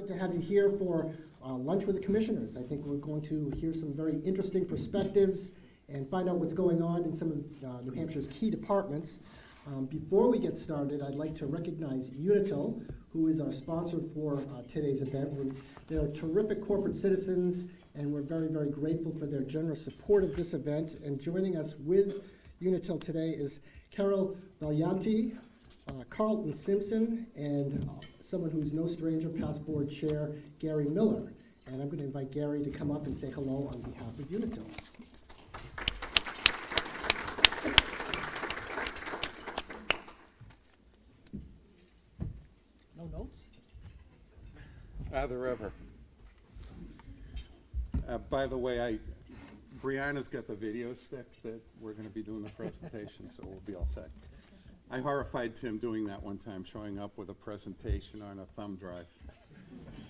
Excited to have you here for lunch with the commissioners. I think we're going to hear some very interesting perspectives and find out what's going on in some of New Hampshire's key departments. Before we get started, I'd like to recognize Unitil, who is our sponsor for today's event. They're terrific corporate citizens, and we're very, very grateful for their generous support of this event. And joining us with Unitil today is Carol Valianti, Carlton Simpson, and someone who's no stranger, past board chair, Gary Miller. And I'm going to invite Gary to come up and say hello on behalf of Unitil. No notes? Either ever. By the way, Brianna's got the video stick that we're going to be doing the presentation, so we'll be all set. I horrified Tim doing that one time, showing up with a presentation on a thumb drive.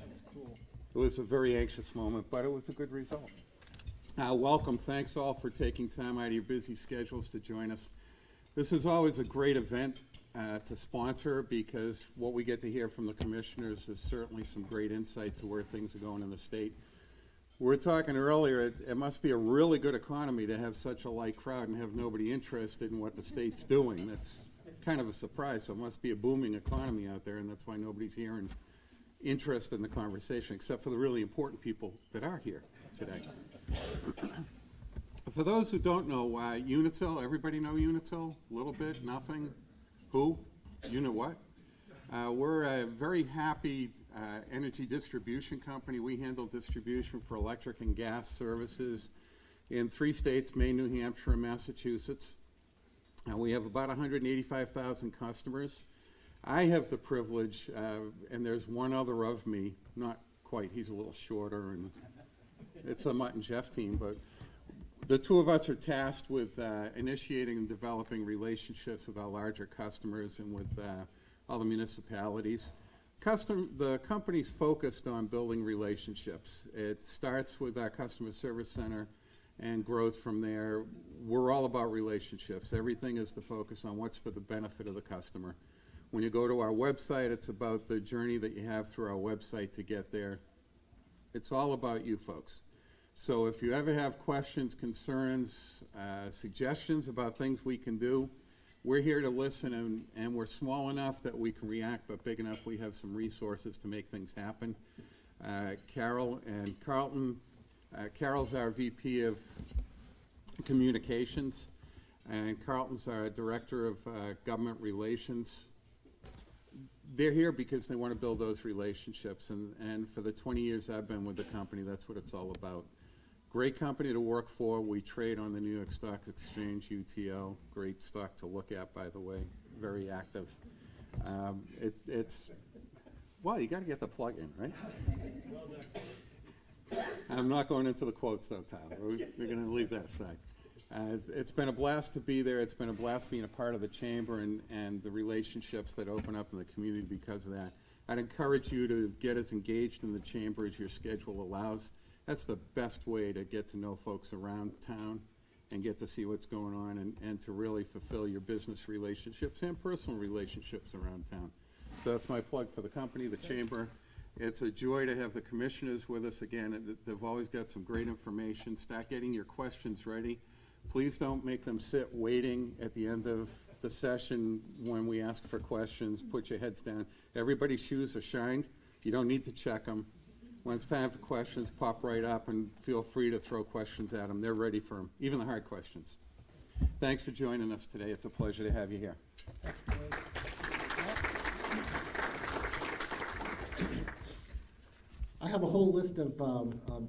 That's cool. It was a very anxious moment, but it was a good result. Welcome. Thanks all for taking time out of your busy schedules to join us. This is always a great event to sponsor because what we get to hear from the commissioners is certainly some great insight to where things are going in the state. We were talking earlier, it must be a really good economy to have such a light crowd and have nobody interested in what the state's doing. That's kind of a surprise. So it must be a booming economy out there, and that's why nobody's here and interested in the conversation, except for the really important people that are here today. For those who don't know, Unitil, everybody know Unitil? A little bit? Nothing? Who? You know what? We're a very happy energy distribution company. We handle distribution for electric and gas services in 3 states, Maine, New Hampshire, and Massachusetts. We have about 185,000 customers. I have the privilege, and there's one other of me, not quite, he's a little shorter, and it's a Mutt and Jeff team, but the two of us are tasked with initiating and developing relationships with our larger customers and with all the municipalities. The company's focused on building relationships. It starts with our customer service center and grows from there. We're all about relationships. Everything is the focus on what's to the benefit of the customer. When you go to our website, it's about the journey that you have through our website to get there. It's all about you folks. So if you ever have questions, concerns, suggestions about things we can do, we're here to listen, and we're small enough that we can react, but big enough we have some resources to make things happen. Carol and Carlton, Carol's our VP of Communications, and Carlton's our Director of Government Relations. They're here because they want to build those relationships, and for the 20 years I've been with the company, that's what it's all about. Great company to work for. We trade on the New York Stock Exchange, UTL. Great stock to look at, by the way. Very active. Well, you got to get the plug in, right? Well done. I'm not going into the quotes, though, Tyler. We're going to leave that aside. It's been a blast to be there. It's been a blast being a part of the chamber and the relationships that open up in the community because of that. I'd encourage you to get as engaged in the chamber as your schedule allows. That's the best way to get to know folks around town and get to see what's going on and to really fulfill your business relationships and personal relationships around town. So that's my plug for the company, the chamber. It's a joy to have the commissioners with us again. They've always got some great information. Start getting your questions ready. Please don't make them sit waiting at the end of the session when we ask for questions. Put your heads down. Everybody's shoes are shined. You don't need to check them. When it's time for questions, pop right up and feel free to throw questions at them. They're ready for them, even the hard questions. Thanks for joining us today. It's a pleasure to have you here. I have a whole list of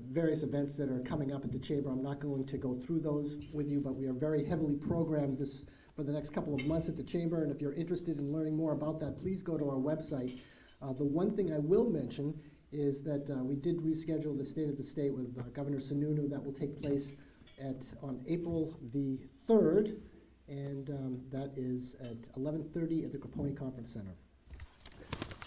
various events that are coming up at the chamber. I'm not going to go through those with you, but we are very heavily programmed this for the next couple of months at the chamber, and if you're interested in learning more about that, please go to our website. The one thing I will mention is that we did reschedule the State of the State with Governor Sununu. That will take place on April the 3rd, and that is at 11:30 at the Caponi Conference Center.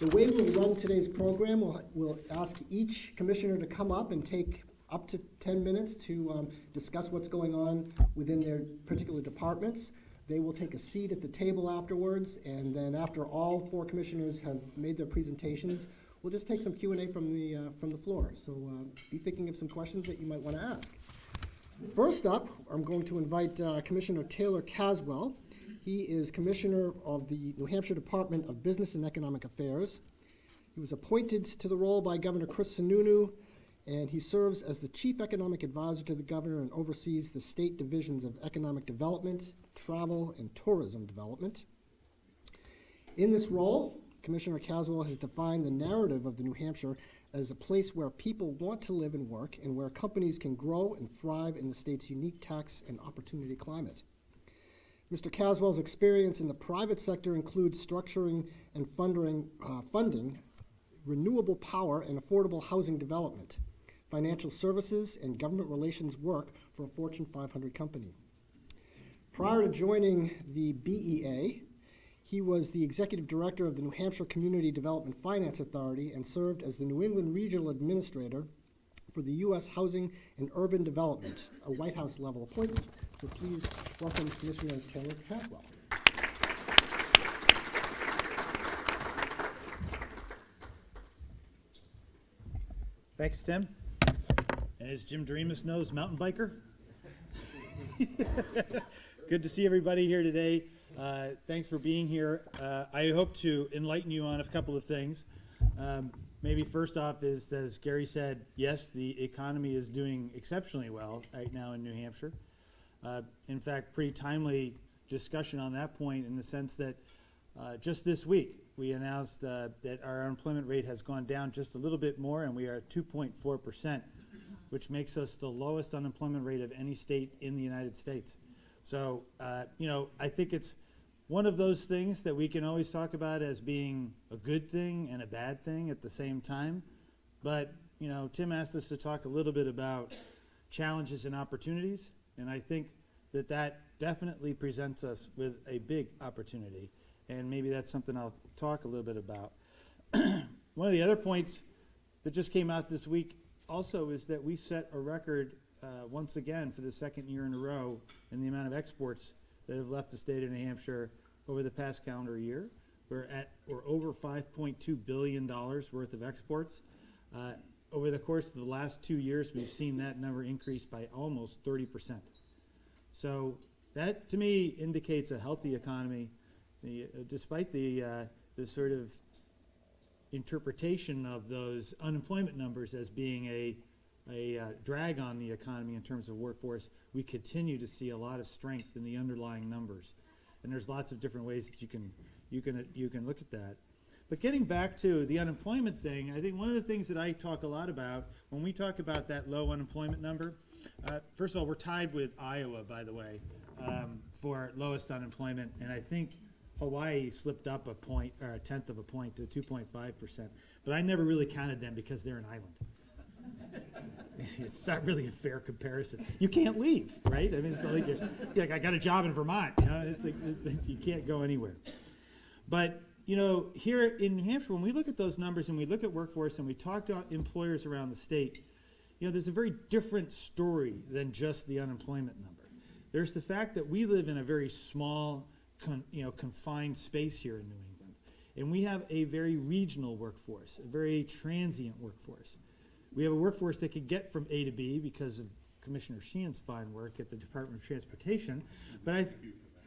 The way we'll run today's program, we'll ask each commissioner to come up and take up to 10 minutes to discuss what's going on within their particular departments. They will take a seat at the table afterwards, and then after all 4 commissioners have made their presentations, we'll just take some Q&A from the floor. So be thinking of some questions that you might want to ask. First up, I'm going to invite Commissioner Taylor Caswell. He is Commissioner of the New Hampshire Department of Business and Economic Affairs. He was appointed to the role by Governor Chris Sununu, and he serves as the Chief Economic Advisor to the Governor and oversees the state divisions of economic development, travel, and tourism development. In this role, Commissioner Caswell has defined the narrative of the New Hampshire as a place where people want to live and work and where companies can grow and thrive in the state's unique tax and opportunity climate. Mr. Caswell's experience in the private sector includes structuring and funding renewable power and affordable housing development, financial services, and government relations work for a Fortune 500 company. Prior to joining the BEA, he was the executive director of the New Hampshire Community Development Finance Authority and served as the New England Regional Administrator for the U.S. Housing and Urban Development, a White House level appointment. So please welcome Commissioner Taylor Caswell. Thanks, Tim. And as Jim Doremus knows, mountain biker. Good to see everybody here today. Thanks for being here. I hope to enlighten you on a couple of things. Maybe first off is, as Gary said, yes, the economy is doing exceptionally well right now in New Hampshire. In fact, pretty timely discussion on that point in the sense that just this week we announced that our unemployment rate has gone down just a little bit more, and we are at 2.4%, which makes us the lowest unemployment rate of any state in the United States. So, I think it's one of those things that we can always talk about as being a good thing and a bad thing at the same time. But, Tim asked us to talk a little bit about challenges and opportunities, and I think that definitely presents us with a big opportunity. And maybe that's something I'll talk a little bit about. One of the other points that just came out this week also is that we set a record once again for the second year in a row in the amount of exports that have left the state of New Hampshire over the past calendar year. We're over $5.2 billion worth of exports. Over the course of the last 2 years, we've seen that number increase by almost 30%. So that, to me, indicates a healthy economy. Despite the sort of interpretation of those unemployment numbers as being a drag on the economy in terms of workforce, we continue to see a lot of strength in the underlying numbers, and there's lots of different ways that you can look at that. But getting back to the unemployment thing, I think one of the things that I talk a lot about when we talk about that low unemployment number, first of all, we're tied with Iowa, by the way, for lowest unemployment, and I think Hawaii slipped up a point, or a tenth of a point, to 2.5%. But I never really counted them because they're an island. It's not really a fair comparison. You can't leave, right? I mean, it's like I got a job in Vermont. It's like you can't go anywhere. But here in New Hampshire, when we look at those numbers and we look at workforce and we talk to employers around the state, there's a very different story than just the unemployment number. There's the fact that we live in a very small, confined space here in New England. And we have a very regional workforce, a very transient workforce. We have a workforce that can get from A to B because of Commissioner Sheehan's fine work at the Department of Transportation. But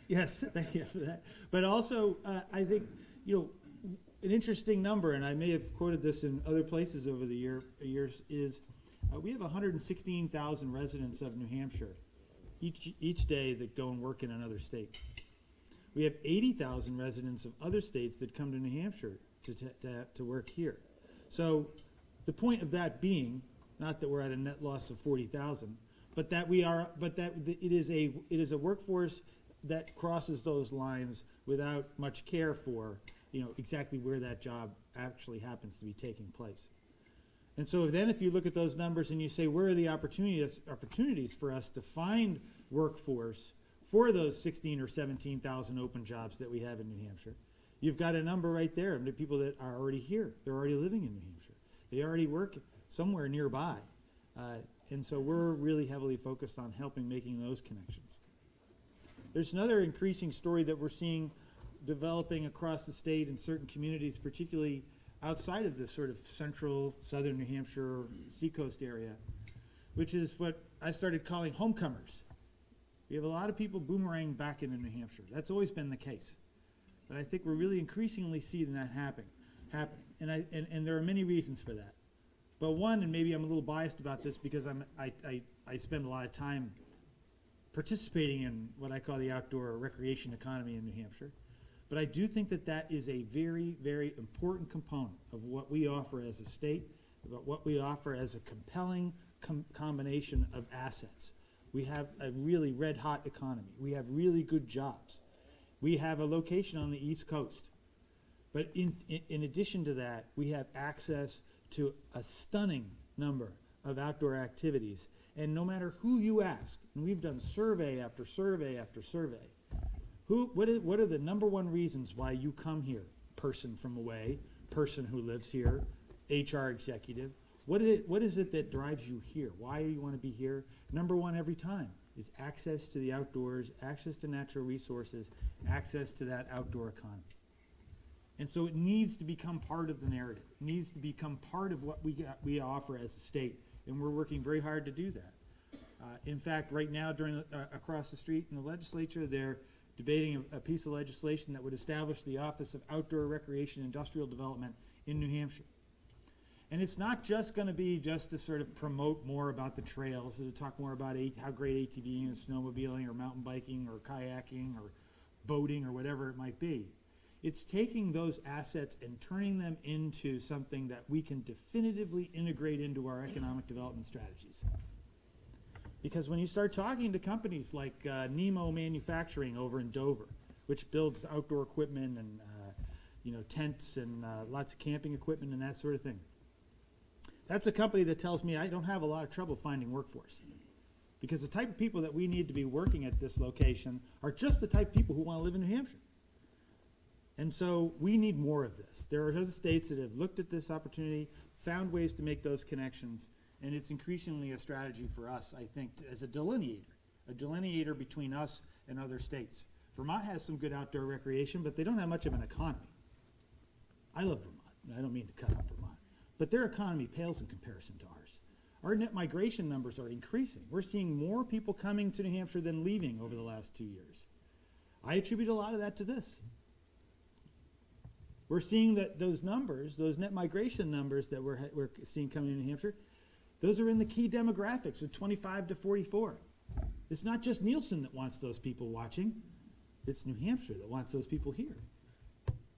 yes, thank you for that. But also, I think, an interesting number, and I may have quoted this in other places over the years, is we have 116,000 residents of New Hampshire each day that go and work in another state. We have 80,000 residents of other states that come to New Hampshire to work here. So the point of that being, not that we're at a net loss of 40,000, but that it is a workforce that crosses those lines without much care for exactly where that job actually happens to be taking place. And so then if you look at those numbers and you say, where are the opportunities for us to find workforce for those 16 or 17,000 open jobs that we have in New Hampshire, you've got a number right there of the people that are already here. They're already living in New Hampshire. They already work somewhere nearby. And so we're really heavily focused on making those connections. There's another increasing story that we're seeing developing across the state in certain communities, particularly outside of this sort of central, southern New Hampshire, seacoast area, which is what I started calling homecomers. We have a lot of people boomerang back into New Hampshire. That's always been the case. But I think we're really increasingly seeing that happen. And there are many reasons for that. But one, and maybe I'm a little biased about this because I spend a lot of time participating in what I call the outdoor recreation economy in New Hampshire. But I do think that that is a very, very important component of what we offer as a state, about what we offer as a compelling combination of assets. We have a really red-hot economy. We have really good jobs. We have a location on the East Coast. But in addition to that, we have access to a stunning number of outdoor activities. And no matter who you ask, and we've done survey after survey after survey, what are the number one reasons why you come here? Person from away, person who lives here, HR executive. What is it that drives you here? Why do you want to be here? Number one every time is access to the outdoors, access to natural resources, access to that outdoor economy. And so it needs to become part of the narrative. It needs to become part of what we offer as a state, and we're working very hard to do that. In fact, right now, across the street in the legislature, they're debating a piece of legislation that would establish the Office of Outdoor Recreation and Industrial Development in New Hampshire. And it's not just going to be just to sort of promote more about the trails, to talk more about how great ATVing and snowmobiling or mountain biking or kayaking or boating or whatever it might be. It's taking those assets and turning them into something that we can definitively integrate into our economic development strategies. Because when you start talking to companies like Nemo Manufacturing over in Dover, which builds outdoor equipment and tents and lots of camping equipment and that sort of thing, that's a company that tells me I don't have a lot of trouble finding workforce. Because the type of people that we need to be working at this location are just the type of people who want to live in New Hampshire. And so we need more of this. There are other states that have looked at this opportunity, found ways to make those connections, and it's increasingly a strategy for us, I think, as a delineator between us and other states. Vermont has some good outdoor recreation, but they don't have much of an economy. I love Vermont. I don't mean to cut out Vermont. But their economy pales in comparison to ours. Our net migration numbers are increasing. We're seeing more people coming to New Hampshire than leaving over the last 2 years. I attribute a lot of that to this. We're seeing that those numbers, those net migration numbers that we're seeing coming in New Hampshire, those are in the key demographics of 25 to 44. It's not just Nielsen that wants those people watching. It's New Hampshire that wants those people here.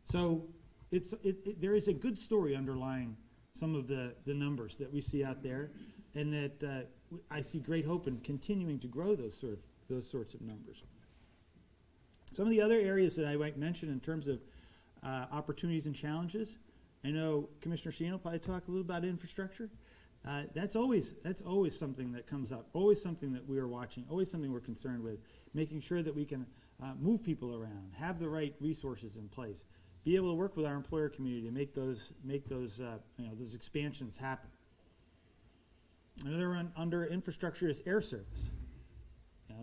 So there is a good story underlying some of the numbers that we see out there, and that I see great hope in continuing to grow those sorts of numbers. Some of the other areas that I might mention in terms of opportunities and challenges, I know Commissioner Sheehan will probably talk a little about infrastructure. That's always something that comes up, always something that we are watching, always something we're concerned with, making sure that we can move people around, have the right resources in place, be able to work with our employer community to make those expansions happen. Another one under infrastructure is air service.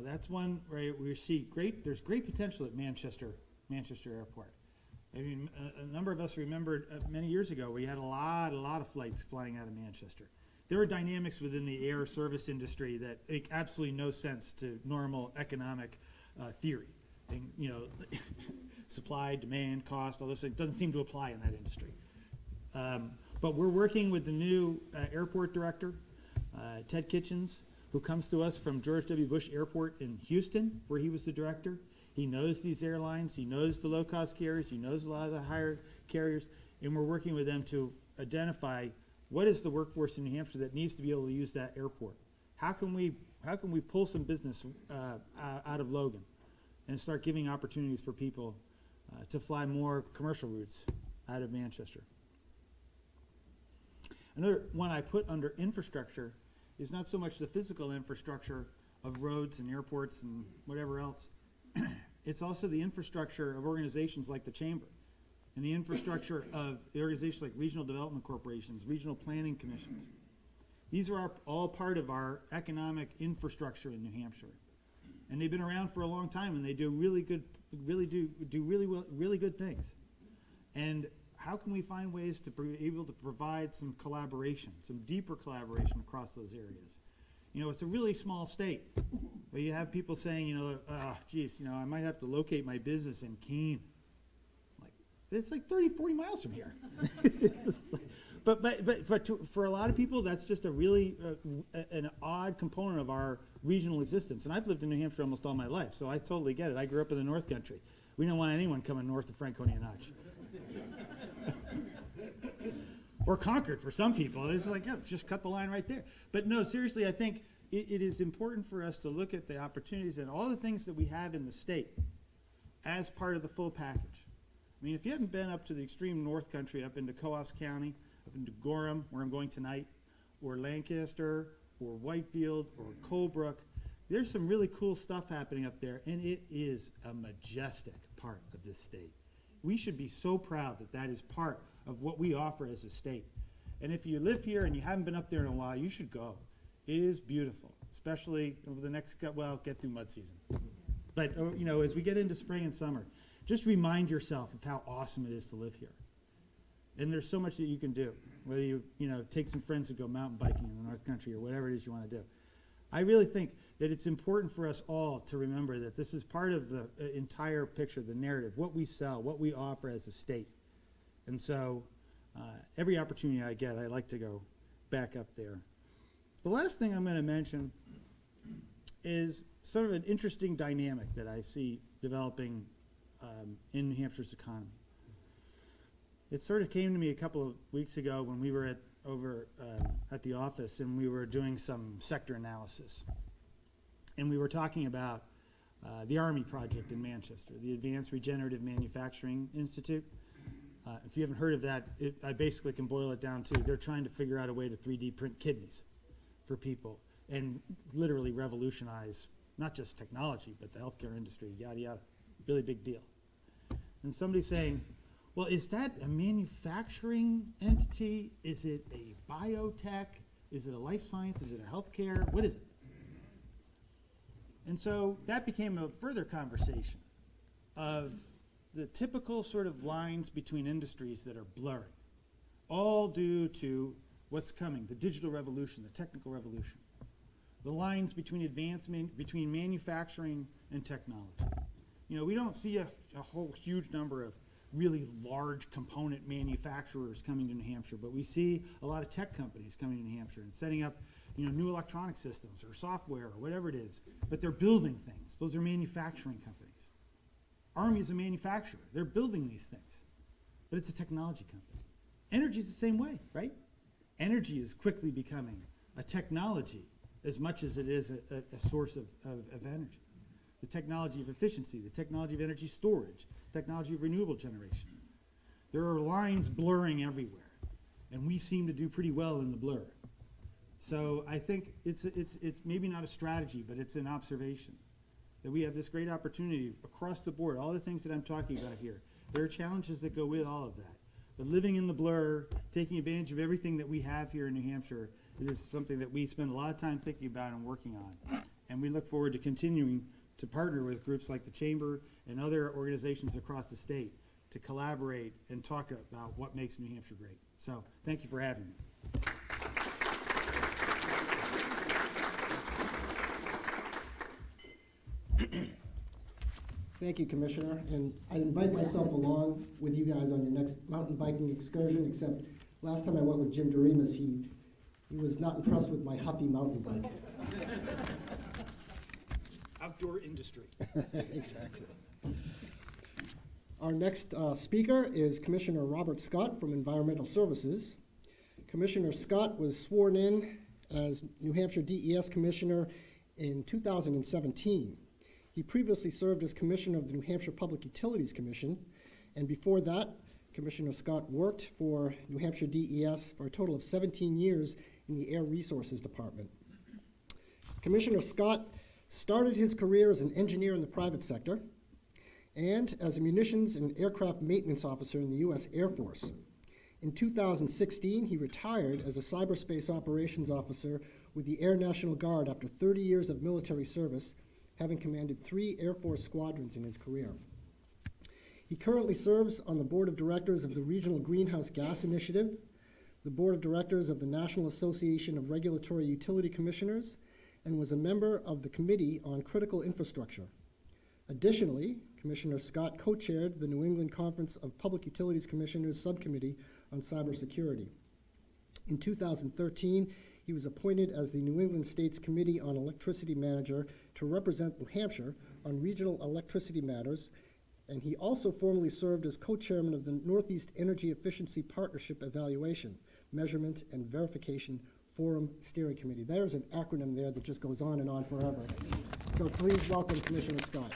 That's one where we see there's great potential at Manchester Airport. I mean, a number of us remembered many years ago we had a lot of flights flying out of Manchester. There are dynamics within the air service industry that make absolutely no sense to normal economic theory. And, supply, demand, cost, all those things doesn't seem to apply in that industry. But we're working with the new airport director, Ted Kitchens, who comes to us from George W. Bush Airport in Houston, where he was the director. He knows these airlines, he knows the low-cost carriers, he knows a lot of the higher carriers, and we're working with them to identify what is the workforce in New Hampshire that needs to be able to use that airport. How can we pull some business out of Logan and start giving opportunities for people to fly more commercial routes out of Manchester? Another one I put under infrastructure is not so much the physical infrastructure of roads and airports and whatever else. It's also the infrastructure of organizations like the Chamber and the infrastructure of the organizations like regional development corporations, regional planning commissions. These are all part of our economic infrastructure in New Hampshire. And they've been around for a long time, and they do really good things. And how can we find ways to be able to provide some collaboration, some deeper collaboration across those areas? You know, it's a really small state, but you have people saying, you know, geez, you know, I might have to locate my business in Keene. Like, it's like 30, 40 miles from here. For a lot of people, that's just a really an odd component of our regional existence. And I've lived in New Hampshire almost all my life, so I totally get it. I grew up in the North Country. We don't want anyone coming north of Franconia Notch. Or Concord for some people. It's like, yeah, just cut the line right there. But no, seriously, I think it is important for us to look at the opportunities and all the things that we have in the state as part of the full package. I mean, if you haven't been up to the extreme North Country, up into Coos County, up into Gorham, where I'm going tonight, or Lancaster, or Whitefield, or Colebrook, there's some really cool stuff happening up there, and it is a majestic part of this state. We should be so proud that that is part of what we offer as a state. And if you live here and you haven't been up there in a while, you should go. It is beautiful, especially over the next, well, get through mud season. But, you know, as we get into spring and summer, just remind yourself of how awesome it is to live here. And there's so much that you can do, whether you know, take some friends and go mountain biking in the North Country or whatever it is you want to do. I really think that it's important for us all to remember that this is part of the entire picture, the narrative, what we sell, what we offer as a state. And so every opportunity I get, I like to go back up there. The last thing I'm going to mention is sort of an interesting dynamic that I see developing in New Hampshire's economy. It sort of came to me a couple of weeks ago when we were over at the office and we were doing some sector analysis. And we were talking about the Army project in Manchester, the Advanced Regenerative Manufacturing Institute. If you haven't heard of that, I basically can boil it down to they're trying to figure out a way to 3D print kidneys for people and literally revolutionize not just technology, but the healthcare industry, yada, yada. Really big deal. And somebody's saying, well, is that a manufacturing entity? Is it a biotech? Is it a life science? Is it a healthcare? What is it? And so that became a further conversation of the typical sort of lines between industries that are blurring, all due to what's coming, the digital revolution, the technical revolution, the lines between between manufacturing and technology. You know, we don't see a whole huge number of really large component manufacturers coming to New Hampshire, but we see a lot of tech companies coming to New Hampshire and setting up, you know, new electronic systems or software or whatever it is, but they're building things. Those are manufacturing companies. Army is a manufacturer. They're building these things, but it's a technology company. Energy is the same way, right? Energy is quickly becoming a technology as much as it is a source of energy. The technology of efficiency, the technology of energy storage, technology of renewable generation. There are lines blurring everywhere, and we seem to do pretty well in the blur. So I think it's maybe not a strategy, but it's an observation that we have this great opportunity across the board, all the things that I'm talking about here. There are challenges that go with all of that. But living in the blur, taking advantage of everything that we have here in New Hampshire, it is something that we spend a lot of time thinking about and working on. And we look forward to continuing to partner with groups like the Chamber and other organizations across the state to collaborate and talk about what makes New Hampshire great. So thank you for having me. Thank you, Commissioner, and I'd invite myself along with you guys on your next mountain biking excursion, except last time I went with Jim Doremus, he was not impressed with my huffy mountain bike. Outdoor industry. Exactly. Our next speaker is Commissioner Robert Scott from Environmental Services. Commissioner Scott was sworn in as New Hampshire DES Commissioner in 2017. He previously served as Commissioner of the New Hampshire Public Utilities Commission, and before that, Commissioner Scott worked for New Hampshire DES for a total of 17 years in the Air Resources Department. Commissioner Scott started his career as an engineer in the private sector and as a munitions and aircraft maintenance officer in the U.S. Air Force. In 2016, he retired as a cyberspace operations officer with the Air National Guard after 30 years of military service, having commanded 3 Air Force squadrons in his career. He currently serves on the Board of Directors of the Regional Greenhouse Gas Initiative, the Board of Directors of the National Association of Regulatory Utility Commissioners, and was a member of the Committee on Critical Infrastructure. Additionally, Commissioner Scott co-chaired the New England Conference of Public Utilities Commissioners Subcommittee on Cybersecurity. In 2013, he was appointed as the New England States Committee on Electricity Manager to represent New Hampshire on regional electricity matters, and he also formerly served as co-chairman of the Northeast Energy Efficiency Partnership Evaluation, Measurement, and Verification Forum Steering Committee. There's an acronym there that just goes on and on forever. So please welcome Commissioner Scott.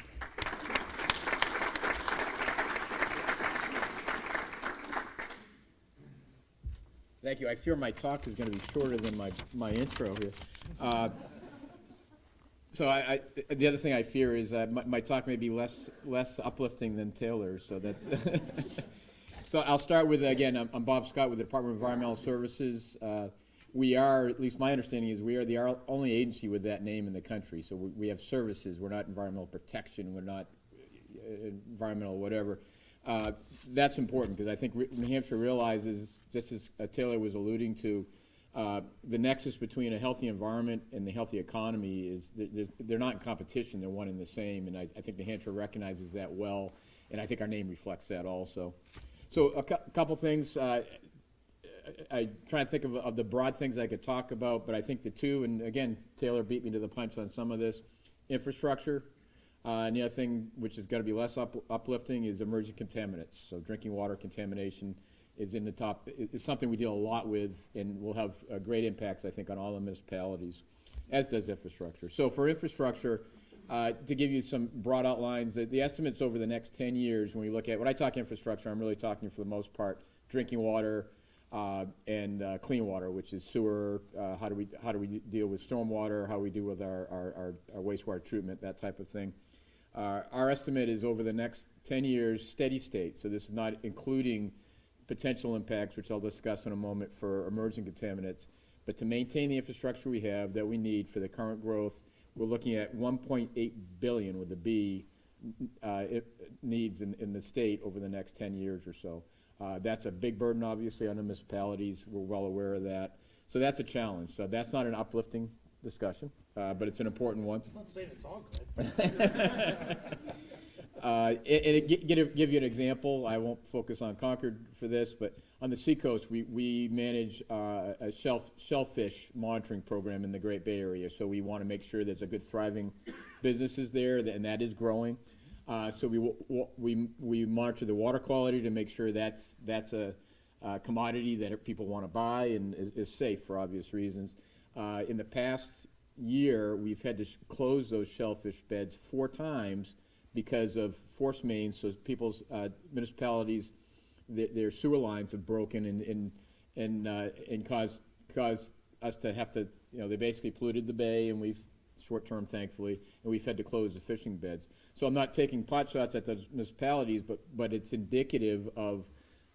Thank you. I fear my talk is going to be shorter than my intro here. So the other thing I fear is my talk may be less uplifting than Taylor's. So that's so I'll start with, again, I'm Bob Scott with the Department of Environmental Services. We are, at least my understanding is, we are the only agency with that name in the country. So we have services. We're not environmental protection. We're not environmental whatever. That's important because I think New Hampshire realizes, just as Taylor was alluding to, the nexus between a healthy environment and the healthy economy is they're not in competition, they're one and the same, and I think New Hampshire recognizes that well, and I think our name reflects that also. So a couple things, I try to think of the broad things I could talk about, but I think the two, and again, Taylor beat me to the punch on some of this, infrastructure. And the other thing, which is going to be less uplifting, is emerging contaminants. So drinking water contamination is in the top. It's something we deal a lot with, and will have great impacts, I think, on all the municipalities, as does infrastructure. So for infrastructure, to give you some broad outlines, the estimates over the next 10 years, when we look at, when I talk infrastructure, I'm really talking for the most part drinking water and clean water, which is sewer, how do we deal with stormwater, how we deal with our wastewater treatment, that type of thing. Our estimate is over the next 10 years, steady state, so this is not including potential impacts, which I'll discuss in a moment, for emerging contaminants. But to maintain the infrastructure we have that we need for the current growth, we're looking at 1.8 billion with a B needs in the state over the next 10 years or so. That's a big burden, obviously, on the municipalities. We're well aware of that. So that's a challenge. So that's not an uplifting discussion, but it's an important one. I'm not saying it's all good. Give you an example. I won't focus on Concord for this, but on the seacoast, we manage a shellfish monitoring program in the Great Bay Area. So we want to make sure there's a good thriving businesses there, and that is growing. So we monitor the water quality to make sure that's a commodity that people want to buy and is safe for obvious reasons. In the past year, we've had to close those shellfish beds 4 times because of force mains. So people's municipalities, their sewer lines have broken and caused us to have to, they basically polluted the bay, and we've short-term, thankfully, and we've had to close the fishing beds. So I'm not taking pot shots at those municipalities, but it's indicative of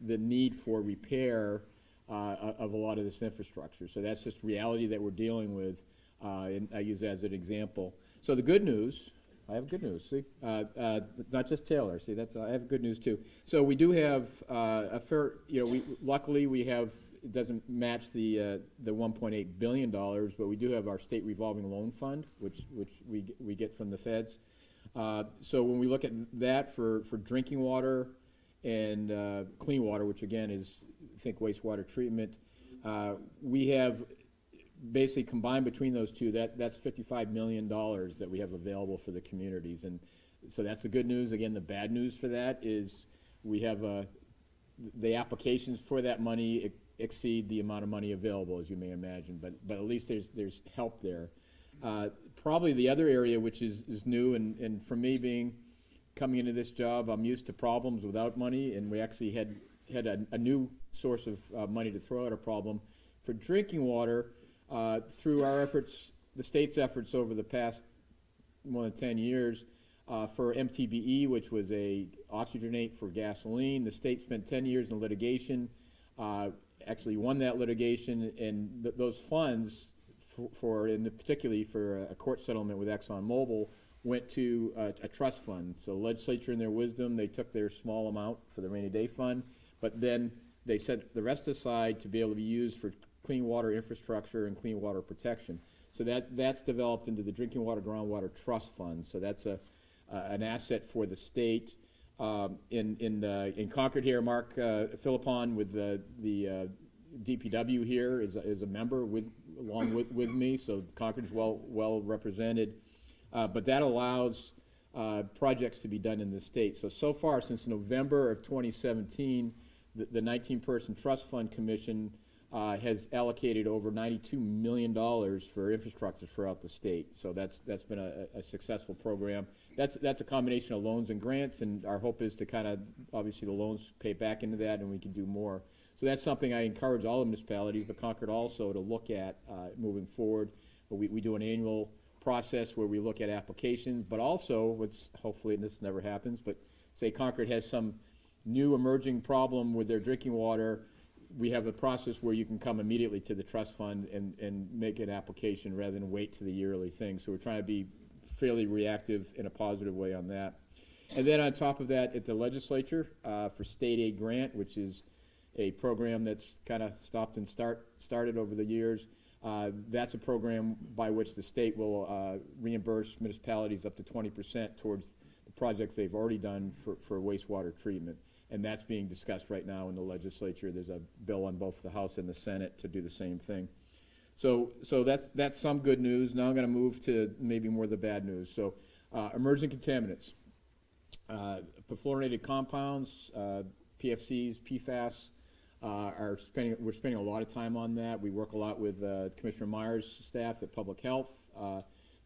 the need for repair of a lot of this infrastructure. So that's just reality that we're dealing with, and I use that as an example. So the good news, I have good news, see? Not just Taylor, see, I have good news too. So we do have a fair, luckily we have, it doesn't match the $1.8 billion, but we do have our state revolving loan fund, which we get from the feds. So when we look at that for drinking water and clean water, which again is, I think, wastewater treatment, we have basically combined between those two, that's $55 million that we have available for the communities. And so that's the good news. Again, the bad news for that is we have the applications for that money exceed the amount of money available, as you may imagine, but at least there's help there. Probably the other area which is new, and for me coming into this job, I'm used to problems without money, and we actually had a new source of money to throw at a problem. For drinking water, through our efforts, the state's efforts over the past more than 10 years, for MTBE, which was a oxygenate for gasoline, the state spent 10 years in litigation, actually won that litigation, and those funds, particularly for a court settlement with ExxonMobil, went to a trust fund. So legislature in their wisdom, they took their small amount for the rainy day fund, but then they set the rest aside to be able to be used for clean water infrastructure and clean water protection. So that's developed into the Drinking Water Groundwater Trust Fund. So that's an asset for the state. In Concord here, Mark Philippon with the DPW here is a member along with me. So Concord's well represented. But that allows projects to be done in the state. So far, since November of 2017, the 19-person Trust Fund Commission has allocated over $92 million for infrastructure throughout the state. So that's been a successful program. That's a combination of loans and grants, and our hope is to kind of, obviously the loans pay back into that, and we can do more. So that's something I encourage all the municipalities, but Concord also, to look at moving forward. We do an annual process where we look at applications, but also, what's hopefully, and this never happens, but say Concord has some new emerging problem with their drinking water, we have a process where you can come immediately to the trust fund and make an application rather than wait to the yearly thing. So we're trying to be fairly reactive in a positive way on that. And then on top of that, at the legislature, for state aid grant, which is a program that's kind of stopped and started over the years, that's a program by which the state will reimburse municipalities up to 20% towards the projects they've already done for wastewater treatment. And that's being discussed right now in the legislature. There's a bill on both the House and the Senate to do the same thing. So that's some good news. Now I'm going to move to maybe more of the bad news. So emerging contaminants, perfluorinated compounds, PFCs, PFAS. We're spending a lot of time on that. We work a lot with Commissioner Myers' staff at Public Health.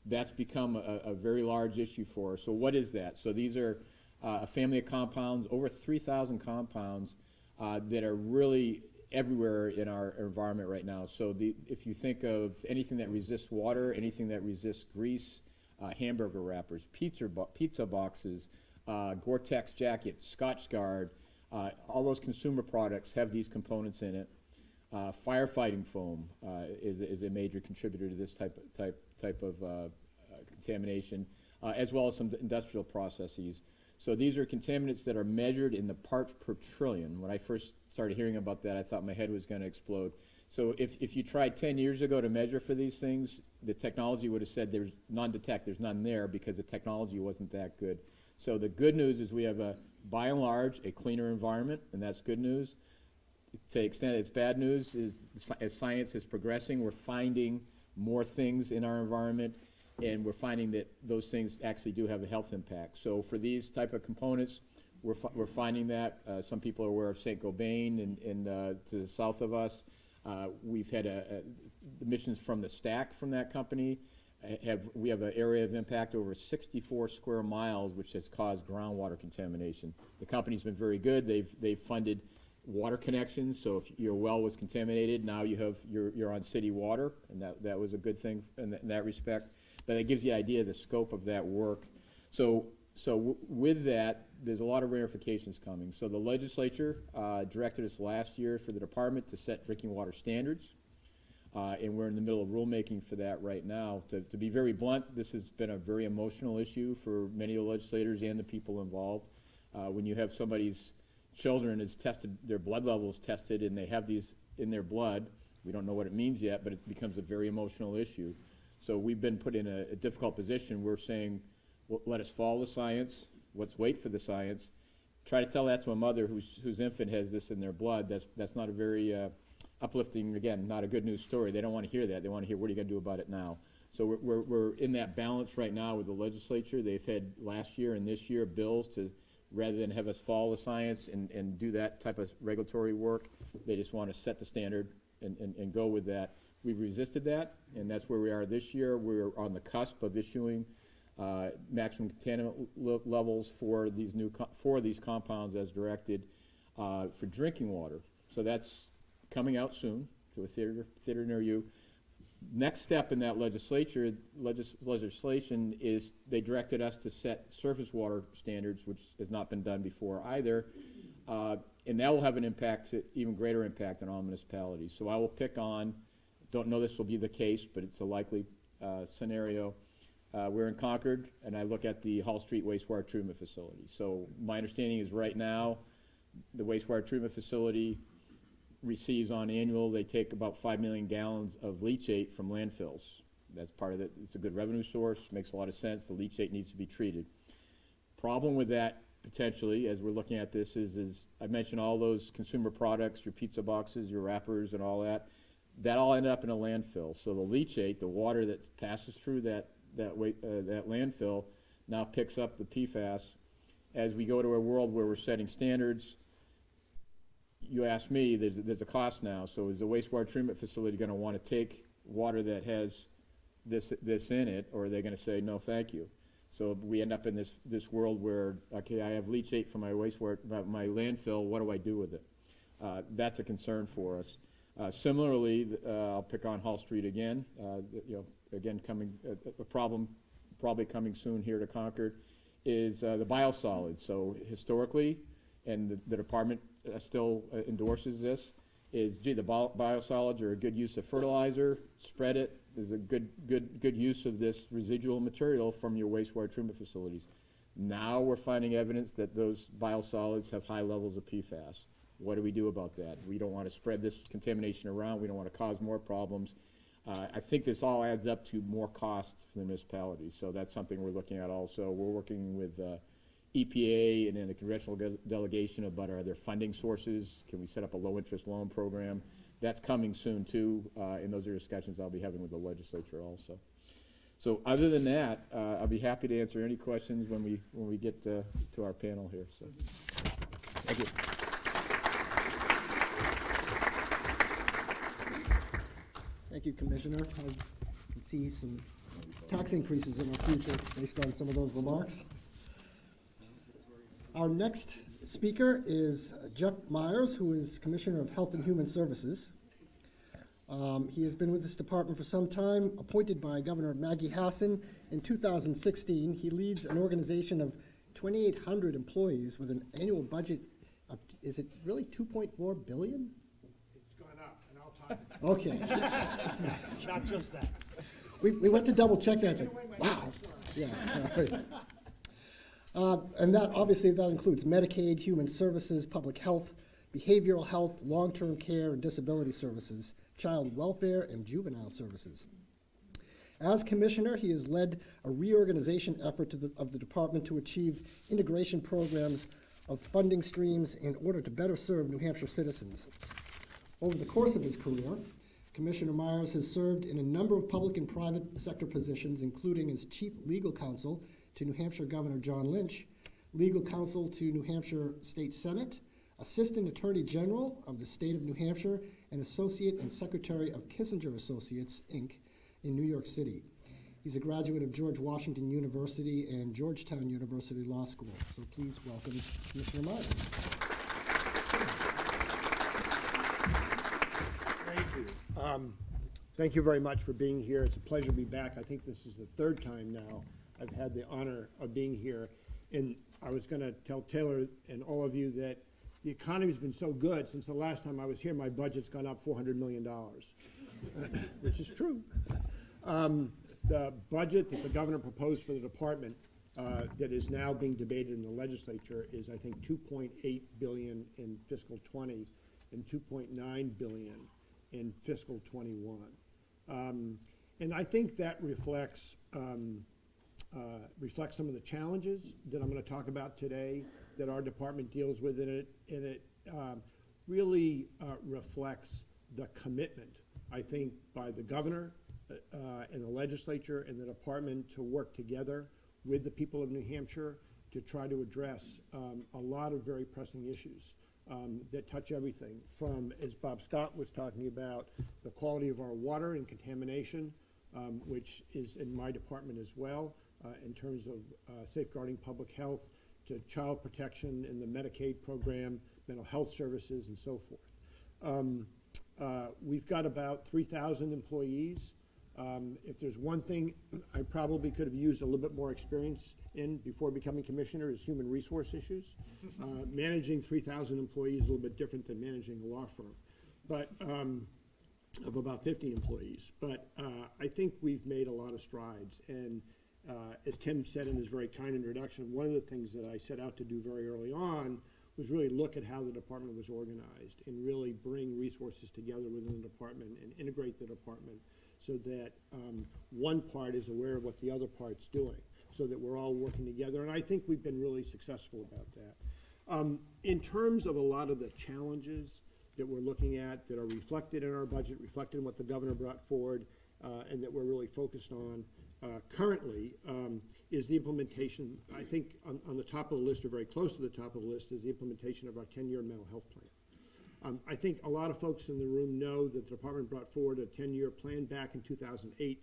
That's become a very large issue for us. So what is that? So these are a family of compounds, over 3,000 compounds that are really everywhere in our environment right now. So if you think of anything that resists water, anything that resists grease, hamburger wrappers, pizza boxes, Gore-Tex jackets, Scotch Guard, all those consumer products have these components in it. Firefighting foam is a major contributor to this type of contamination, as well as some industrial processes. So these are contaminants that are measured in the parts per trillion. When I first started hearing about that, I thought my head was going to explode. So if you tried 10 years ago to measure for these things, the technology would have said there's non-detect, there's none there, because the technology wasn't that good. So the good news is we have, by and large, a cleaner environment, and that's good news. To the extent it's bad news is, as science is progressing, we're finding more things in our environment, and we're finding that those things actually do have a health impact. So for these type of components, we're finding that. Some people are aware of St. Gobain and to the south of us. We've had the emissions from the stack from that company. We have an area of impact over 64 square miles, which has caused groundwater contamination. The company's been very good. They've funded water connections, so if your well was contaminated, now you're on city water, and that was a good thing in that respect. But it gives you an idea of the scope of that work. So with that, there's a lot of ramifications coming. So the legislature directed us last year for the department to set drinking water standards. And we're in the middle of rulemaking for that right now. To be very blunt, this has been a very emotional issue for many of the legislators and the people involved. When you have somebody's children is tested, their blood levels tested, and they have these in their blood, we don't know what it means yet, but it becomes a very emotional issue. So we've been put in a difficult position. We're saying, well, let us follow the science. Let's wait for the science. Try to tell that to a mother whose infant has this in their blood. That's not a very uplifting, again, not a good news story. They don't want to hear that. They want to hear, what are you going to do about it now? So we're in that balance right now with the legislature. They've had last year and this year bills to, rather than have us follow the science and do that type of regulatory work, they just want to set the standard and go with that. We've resisted that, and that's where we are this year. We're on the cusp of issuing maximum contaminant levels for these compounds as directed for drinking water. So that's coming out soon to a theater near you. Next step in that legislation is they directed us to set surface water standards, which has not been done before either, and that will have an impact, even greater impact on all municipalities. So I will pick on, don't know this will be the case, but it's a likely scenario, We're in Concord, and I look at the Hall Street wastewater treatment facility. So my understanding is right now, the wastewater treatment facility receives on annual, they take about 5 million gallons of leachate from landfills. That's part of it. It's a good revenue source, makes a lot of sense. The leachate needs to be treated. Problem with that, potentially, as we're looking at this, is I mentioned all those consumer products, your pizza boxes, your wrappers, and all that. That all ended up in a landfill. So the leachate, the water that passes through that landfill, now picks up the PFAS. As we go to a world where we're setting standards, you ask me, there's a cost now. So is the wastewater treatment facility going to want to take water that has this in it, or are they going to say no, thank you? So we end up in this world where, okay, I have leachate from my wastewater, my landfill. What do I do with it? That's a concern for us. Similarly, I'll pick on Hall Street again. Again, a problem probably coming soon here to Concord is the biosolids. So historically, and the department still endorses this, is the biosolids are a good use of fertilizer. Spread it. There's a good use of this residual material from your wastewater treatment facilities. Now we're finding evidence that those biosolids have high levels of PFAS. What do we do about that? We don't want to spread this contamination around. We don't want to cause more problems. I think this all adds up to more costs for the municipalities. So that's something we're looking at also. We're working with EPA and then the congressional delegation about are there funding sources? Can we set up a low-interest loan program? That's coming soon too, and those are discussions I'll be having with the legislature also. So other than that, I'll be happy to answer any questions when we get to our panel here. So, thank you. Thank you, Commissioner. I can see some tax increases in our future based on some of those remarks. Our next speaker is Jeff Myers, who is Commissioner of Health and Human Services. He has been with this department for some time, appointed by Governor Maggie Hassan in 2016. He leads an organization of 2,800 employees with an annual budget of, is it really 2.4 billion? It's gone up, and I'll talk. Okay. Not just that. We went to double check that. It's like, wow. Yeah. And that, obviously, that includes Medicaid, human services, public health, behavioral health, long-term care and disability services, child welfare, and juvenile services. As commissioner, he has led a reorganization effort of the department to achieve integration programs of funding streams in order to better serve New Hampshire citizens. Over the course of his career, Commissioner Myers has served in a number of public and private sector positions, including as chief legal counsel to New Hampshire Governor John Lynch, legal counsel to New Hampshire State Senate, Assistant Attorney General of the State of New Hampshire, and Associate and Secretary of Kissinger Associates, Inc. in New York City. He's a graduate of George Washington University and Georgetown University Law School. So please welcome Commissioner Myers. Thank you. Thank you very much for being here. It's a pleasure to be back. I think this is the third time now I've had the honor of being here. And I was going to tell Taylor and all of you that the economy's been so good since the last time I was here, my budget's gone up $400 million, which is true. The budget that the governor proposed for the department that is now being debated in the legislature is, I think, $2.8 billion in fiscal 20 and $2.9 billion in fiscal 21. And I think that reflects some of the challenges that I'm going to talk about today that our department deals with in it, and it really reflects the commitment, I think, by the governor and the legislature and the department to work together with the people of New Hampshire to try to address a lot of very pressing issues that touch everything from, as Bob Scott was talking about, the quality of our water and contamination, which is in my department as well, in terms of safeguarding public health, to child protection in the Medicaid program, mental health services, and so forth. We've got about 3,000 employees. If there's one thing I probably could have used a little bit more experience in before becoming commissioner is human resource issues. Managing 3,000 employees is a little bit different than managing a law firm, but of about 50 employees. But I think we've made a lot of strides, and As Tim said in his very kind introduction, one of the things that I set out to do very early on was really look at how the department was organized and really bring resources together within the department and integrate the department so that one part is aware of what the other part's doing, so that we're all working together. And I think we've been really successful about that. In terms of a lot of the challenges that we're looking at that are reflected in our budget, reflected in what the governor brought forward, and that we're really focused on currently, is the implementation. I think on the top of the list, or very close to the top of the list, is the implementation of our 10-year mental health plan. I think a lot of folks in the room know that the department brought forward a 10-year plan back in 2008.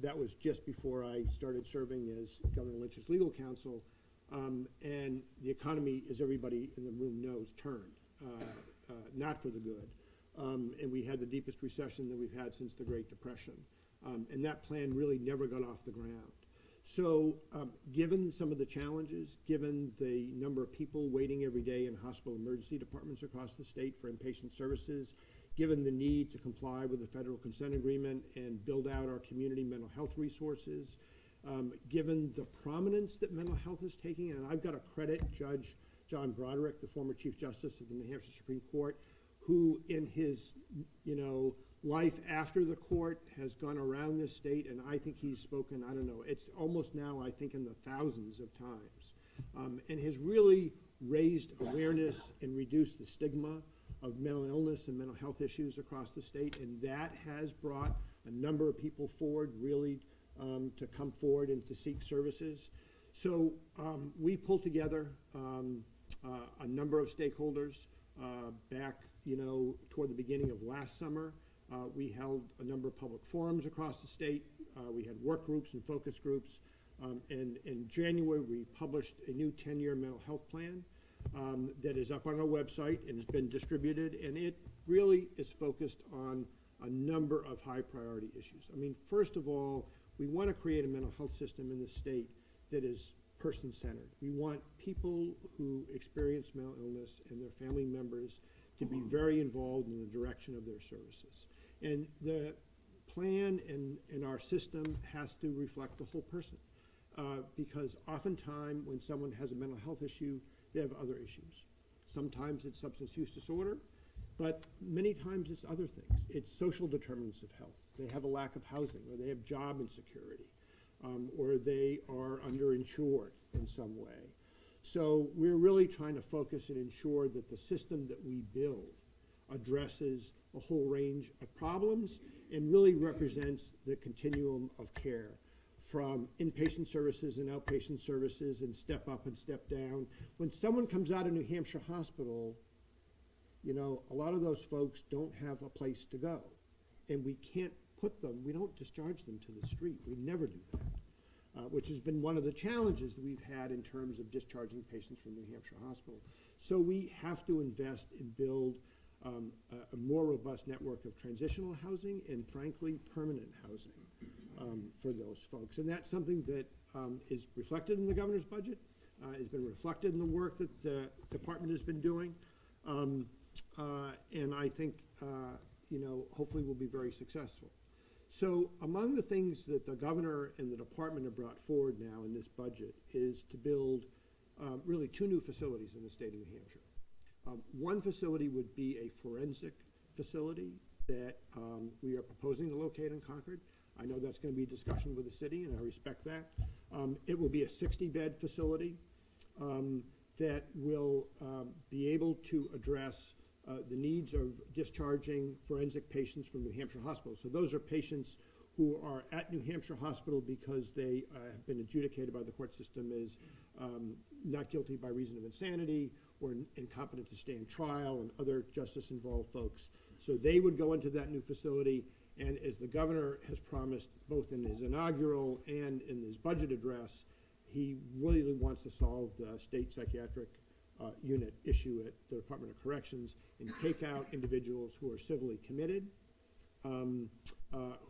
That was just before I started serving as Governor Lynch's legal counsel. And the economy, as everybody in the room knows, turned, not for the good. And we had the deepest recession that we've had since the Great Depression. And that plan really never got off the ground. So given some of the challenges, given the number of people waiting every day in hospital emergency departments across the state for inpatient services, given the need to comply with the federal consent agreement and build out our community mental health resources, given the prominence that mental health is taking, and I've got to credit Judge John Broderick, the former Chief Justice of the New Hampshire Supreme Court, who in his, life after the court has gone around this state, and I think he's spoken, I don't know, it's almost now, I think, in the thousands of times, and has really raised awareness and reduced the stigma of mental illness and mental health issues across the state, and that has brought a number of people forward really to come forward and to seek services. So we pulled together a number of stakeholders back, toward the beginning of last summer. We held a number of public forums across the state. We had work groups and focus groups. And in January, we published a new 10-year mental health plan that is up on our website and has been distributed. And it really is focused on a number of high priority issues. I mean, first of all, we want to create a mental health system in the state that is person-centered. We want people who experience mental illness and their family members to be very involved in the direction of their services. And the plan and our system has to reflect the whole person. Because oftentimes when someone has a mental health issue, they have other issues. Sometimes it's substance use disorder, but many times it's other things. It's social determinants of health. They have a lack of housing, or they have job insecurity, or they are underinsured in some way. So we're really trying to focus and ensure that the system that we build addresses a whole range of problems and really represents the continuum of care, from inpatient services and outpatient services and step up and step down. When someone comes out of New Hampshire Hospital, a lot of those folks don't have a place to go. And we can't we don't discharge them to the street. We never do that, which has been one of the challenges that we've had in terms of discharging patients from New Hampshire Hospital. So we have to invest and build a more robust network of transitional housing and, frankly, permanent housing for those folks. And that's something that is reflected in the governor's budget, has been reflected in the work that the department has been doing. And I think, hopefully we'll be very successful. So among the things that the governor and the department have brought forward now in this budget is to build really 2 new facilities in the state of New Hampshire. One facility would be a forensic facility that we are proposing to locate in Concord. I know that's going to be a discussion with the city, and I respect that. It will be a 60-bed facility that will be able to address the needs of discharging forensic patients from New Hampshire Hospital. So those are patients who are at New Hampshire Hospital because they have been adjudicated by the court system as not guilty by reason of insanity or incompetent to stand trial, and other justice-involved folks. So they would go into that new facility, and as the governor has promised, both in his inaugural and in his budget address, he really wants to solve the state psychiatric unit issue at the Department of Corrections and take out individuals who are civilly committed, who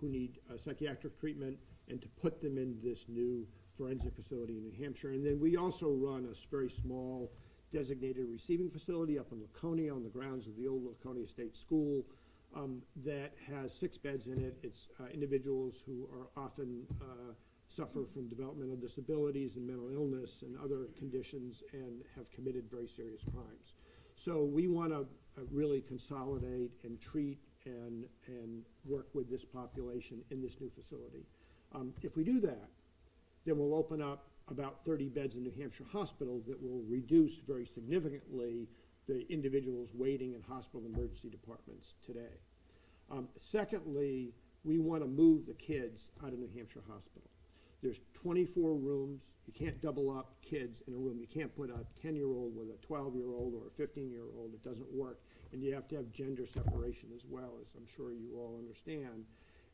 need psychiatric treatment, and to put them in this new forensic facility in New Hampshire. And then we also run a very small designated receiving facility up in Laconia on the grounds of the old Laconia State School that has 6 beds in it. It's individuals who are often suffer from developmental disabilities and mental illness and other conditions and have committed very serious crimes. So we want to really consolidate and treat and work with this population in this new facility. If we do that, then we'll open up about 30 beds in New Hampshire Hospital that will reduce very significantly the individuals waiting in hospital emergency departments today. Secondly, we want to move the kids out of New Hampshire Hospital. There's 24 rooms. You can't double up kids in a room. You can't put a 10-year-old with a 12-year-old or a 15-year-old. It doesn't work. And you have to have gender separation as well, as I'm sure you all understand.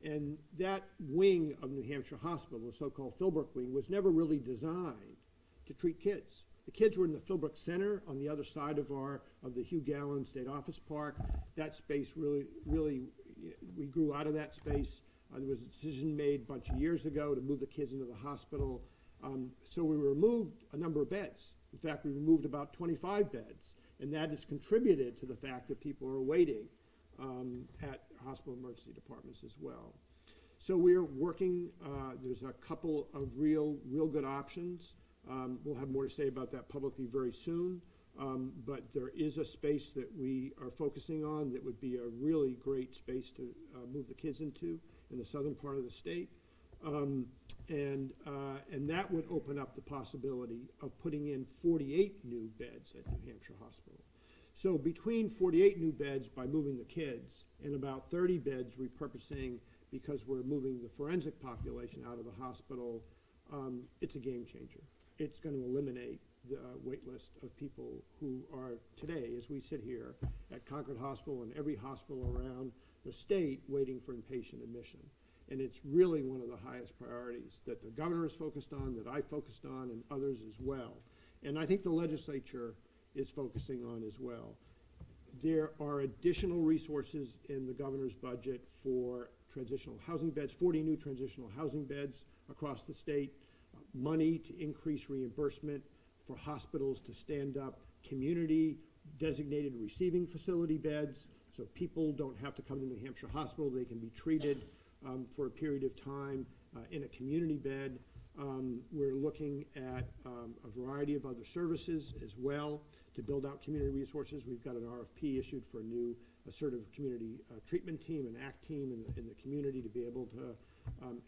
And that wing of New Hampshire Hospital, the so-called Philbrook wing, was never really designed to treat kids. The kids were in the Philbrook Center on the other side of the Hugh Gallen State Office Park. That space really, we grew out of that space. There was a decision made a bunch of years ago to move the kids into the hospital. So we removed a number of beds. In fact, we removed about 25 beds. And that has contributed to the fact that people are waiting at hospital emergency departments as well. So we're working, there's a couple of real good options. We'll have more to say about that publicly very soon. But there is a space that we are focusing on that would be a really great space to move the kids into in the southern part of the state. And that would open up the possibility of putting in 48 new beds at New Hampshire Hospital. So between 48 new beds by moving the kids and about 30 beds repurposing because we're moving the forensic population out of the hospital, it's a game changer. It's going to eliminate the wait list of people who are today, as we sit here at Concord Hospital and every hospital around the state waiting for inpatient admission. And it's really one of the highest priorities that the governor is focused on, that I focused on, and others as well. And I think the legislature is focusing on as well. There are additional resources in the governor's budget for transitional housing beds, 40 new transitional housing beds across the state, money to increase reimbursement for hospitals to stand up community designated receiving facility beds, so people don't have to come to New Hampshire Hospital. They can be treated for a period of time in a community bed. We're looking at a variety of other services as well to build out community resources. We've got an RFP issued for a new assertive community treatment team, an ACT team in the community to be able to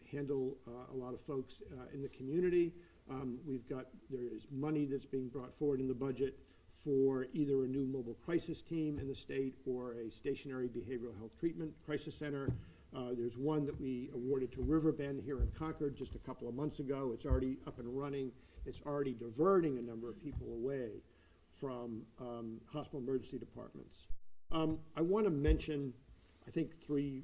handle a lot of folks in the community. There is money that's being brought forward in the budget for either a new mobile crisis team in the state or a stationary behavioral health treatment crisis center. There's one that we awarded to Riverbend here in Concord just a couple of months ago. It's already up and running. It's already diverting a number of people away from hospital emergency departments. I want to mention, I think, 3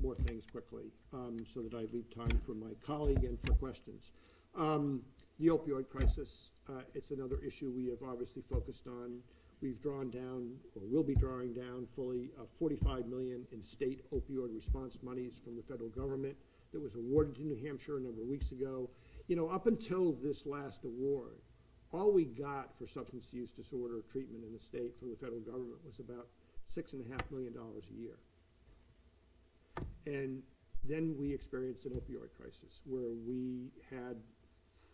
more things quickly so that I leave time for my colleague and for questions. The opioid crisis, it's another issue we have obviously focused on. We've drawn down, or will be drawing down fully, $45 million in state opioid response monies from the federal government that was awarded to New Hampshire a number of weeks ago. You know, up until this last award, all we got for substance use disorder treatment in the state from the federal government was about $6.5 million a year. And then we experienced an opioid crisis where we had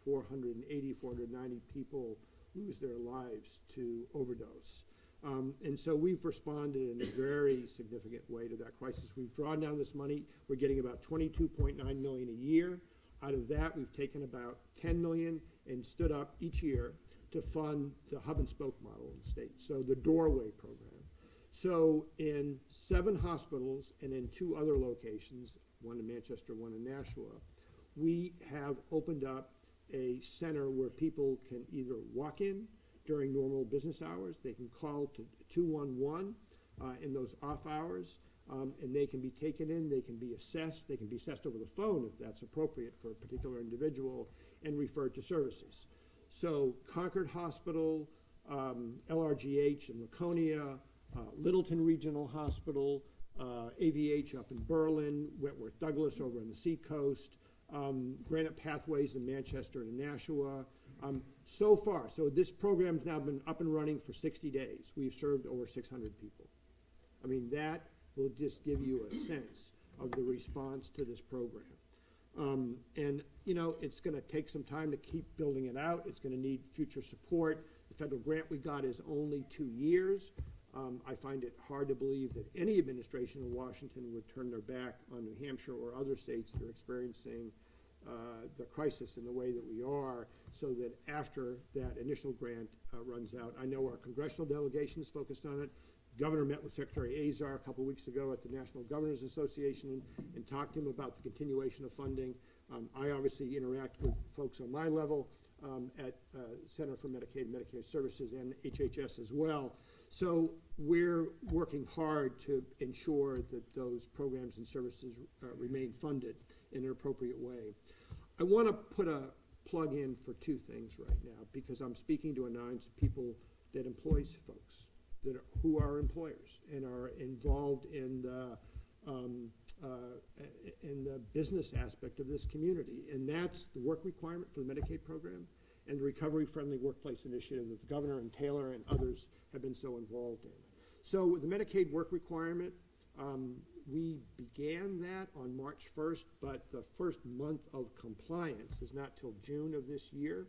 480, 490 people lose their lives to overdose. And so we've responded in a very significant way to that crisis. We've drawn down this money. We're getting about $22.9 million a year. Out of that, we've taken about $10 million and stood up each year to fund the hub and spoke model in the state, so the doorway program. So in 7 hospitals and in 2 other locations, one in Manchester, one in Nashua, we have opened up a center where people can either walk in during normal business hours, they can call to 211 in those off hours, and they can be taken in, they can be assessed over the phone if that's appropriate for a particular individual, and referred to services. So Concord Hospital, LRGH in Laconia, Littleton Regional Hospital, AVH up in Berlin, Wentworth Douglas over on the Seacoast, Granite Pathways in Manchester and Nashua. So far, so this program's now been up and running for 60 days. We've served over 600 people. I mean, that will just give you a sense of the response to this program. And, you know, it's gonna take some time to keep building it out. It's gonna need future support. The federal grant we got is only 2 years. I find it hard to believe that any administration in Washington would turn their back on New Hampshire or other states that are experiencing the crisis in the way that we are, so that after that initial grant runs out. I know our congressional delegation is focused on it. Governor met with Secretary Azar a couple weeks ago at the National Governors Association and talked to him about the continuation of funding. I obviously interact with folks on my level at Center for Medicaid and Medicare Services and HHS as well. So we're working hard to ensure that those programs and services remain funded in an appropriate way. I want to put a plug in for 2 things right now, because I'm speaking to an audience of people that employs folks who are employers and are involved in the business aspect of this community, and that's the work requirement for the Medicaid program and the Recovery-Friendly Workplace Initiative that the governor and Taylor and others have been so involved in. So with the Medicaid work requirement, we began that on March 1st, but the first month of compliance is not till June of this year.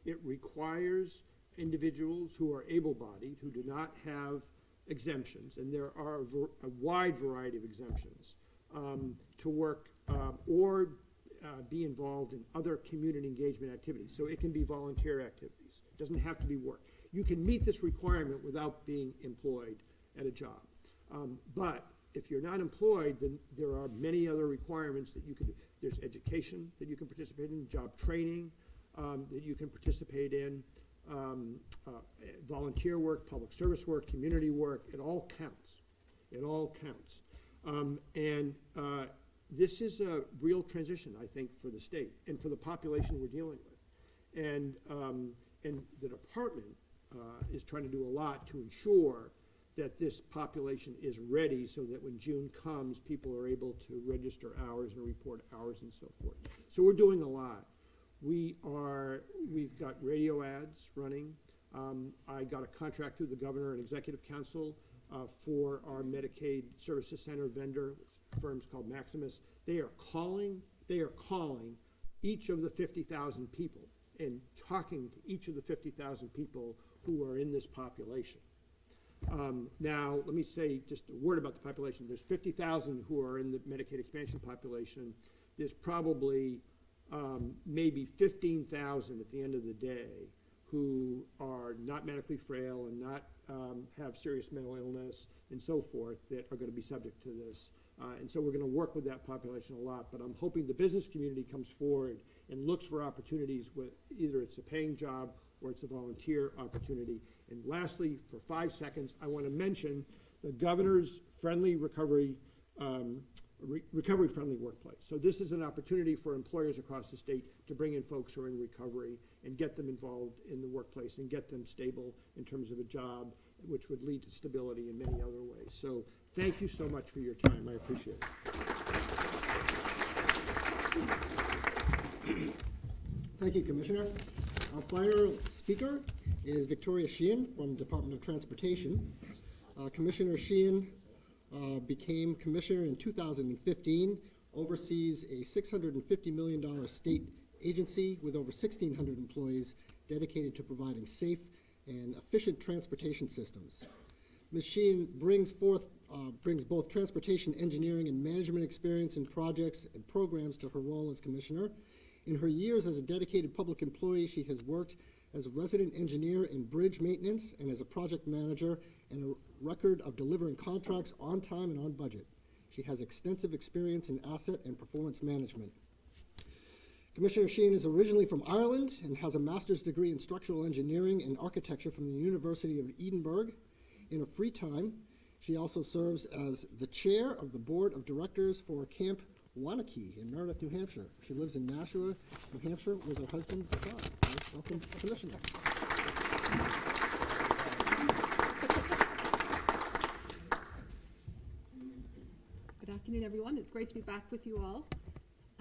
It requires individuals who are able-bodied, who do not have exemptions, and there are a wide variety of exemptions, to work or be involved in other community engagement activities. So it can be volunteer activities. It doesn't have to be work. You can meet this requirement without being employed at a job. But if you're not employed, then there are many other requirements that you can do. There's education that you can participate in, job training that you can participate in, volunteer work, public service work, community work. It all counts. It all counts. This is a real transition, I think, for the state and for the population we're dealing with. And the department is trying to do a lot to ensure that this population is ready so that when June comes, people are able to register hours and report hours and so forth. So we're doing a lot. We've got radio ads running. I got a contract through the governor and executive council for our Medicaid Services Center vendor, firms called Maximus. They are calling each of the 50,000 people and talking to each of the 50,000 people who are in this population. Now, let me say just a word about the population. There's 50,000 who are in the Medicaid expansion population. There's probably maybe 15,000 at the end of the day who are not medically frail and not have serious mental illness and so forth that are going to be subject to this. And so we're going to work with that population a lot, but I'm hoping the business community comes forward and looks for opportunities with either it's a paying job or it's a volunteer opportunity. And lastly, for 5 seconds, I want to mention the governor's friendly recovery friendly workplace. So this is an opportunity for employers across the state to bring in folks who are in recovery and get them involved in the workplace and get them stable in terms of a job, which would lead to stability in many other ways. So thank you so much for your time. I appreciate it. Thank you, Commissioner. Our final speaker is Victoria Sheehan from Department of Transportation. Commissioner Sheehan became commissioner in 2015, oversees a $650 million state agency with over 1,600 employees dedicated to providing safe and efficient transportation systems. Ms. Sheehan brings both transportation engineering and management experience in projects and programs to her role as commissioner. In her years as a dedicated public employee, she has worked as a resident engineer in bridge maintenance and as a project manager, and a record of delivering contracts on time and on budget. She has extensive experience in asset and performance management. Commissioner Sheehan is originally from Ireland and has a master's degree in structural engineering and architecture from the University of Edinburgh. In her free time, she also serves as the chair of the board of directors for Camp Wanakee in Meredith, New Hampshire. She lives in Nashua, New Hampshire with her husband, John. Welcome, Commissioner. Good afternoon, everyone. It's great to be back with you all.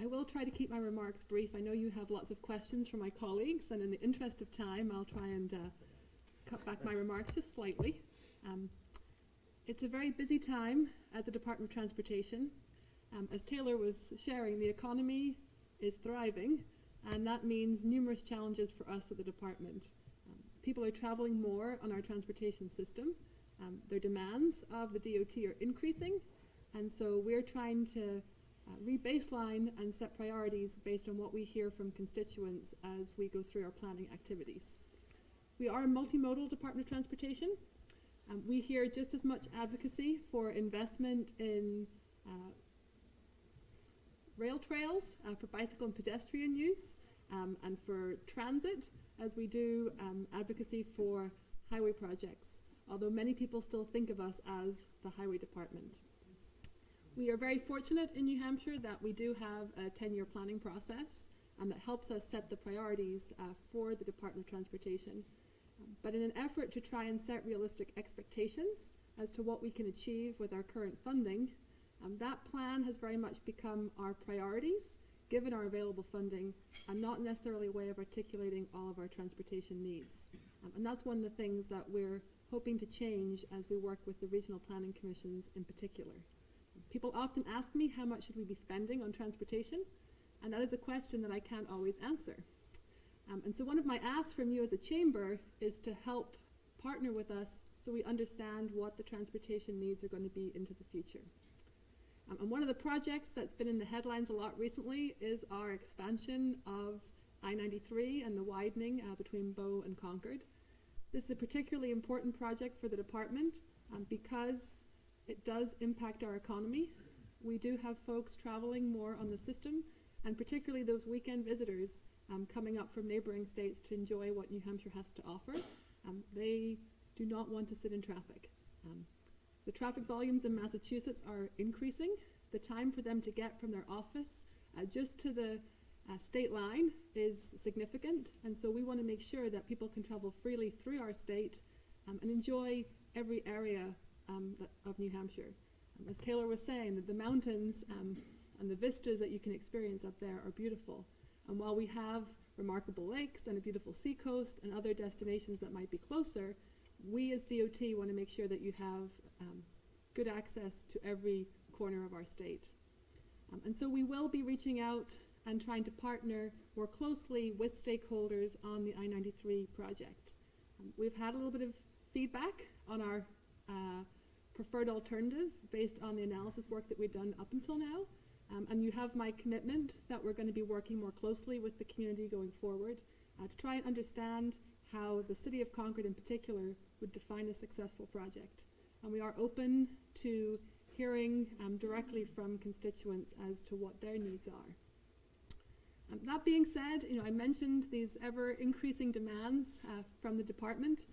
I will try to keep my remarks brief. I know you have lots of questions from my colleagues, and in the interest of time, I'll try and cut back my remarks just slightly. It's a very busy time at the Department of Transportation. As Taylor was sharing, the economy is thriving, and that means numerous challenges for us at the department. People are traveling more on our transportation system. Their demands of the DOT are increasing, and so we're trying to re-baseline and set priorities based on what we hear from constituents as we go through our planning activities. We are a multimodal Department of Transportation. We hear just as much advocacy for investment in rail trails for bicycle and pedestrian use and for transit as we do advocacy for highway projects, although many people still think of us as the highway department. We are very fortunate in New Hampshire that we do have a 10-year planning process that helps us set the priorities for the Department of Transportation. But in an effort to try and set realistic expectations as to what we can achieve with our current funding, that plan has very much become our priorities, given our available funding, and not necessarily a way of articulating all of our transportation needs. And that's one of the things that we're hoping to change as we work with the regional planning commissions in particular. People often ask me, how much should we be spending on transportation? And that is a question that I can't always answer. And so one of my asks from you as a chamber is to help partner with us so we understand what the transportation needs are going to be into the future. And one of the projects that's been in the headlines a lot recently is our expansion of I-93 and the widening between Bow and Concord. This is a particularly important project for the department because it does impact our economy. We do have folks traveling more on the system, and particularly those weekend visitors coming up from neighboring states to enjoy what New Hampshire has to offer. They do not want to sit in traffic. The traffic volumes in Massachusetts are increasing. The time for them to get from their office just to the state line is significant, and so we want to make sure that people can travel freely through our state and enjoy every area of New Hampshire. As Taylor was saying, that the mountains and the vistas that you can experience up there are beautiful. And while we have remarkable lakes and a beautiful seacoast and other destinations that might be closer, we as DOT want to make sure that you have good access to every corner of our state. And so we will be reaching out and trying to partner more closely with stakeholders on the I-93 project. We've had a little bit of feedback on our preferred alternative based on the analysis work that we've done up until now. And you have my commitment that we're going to be working more closely with the community going forward to try and understand how the city of Concord in particular would define a successful project. And we are open to hearing directly from constituents as to what their needs are. That being said, I mentioned these ever increasing demands from the department.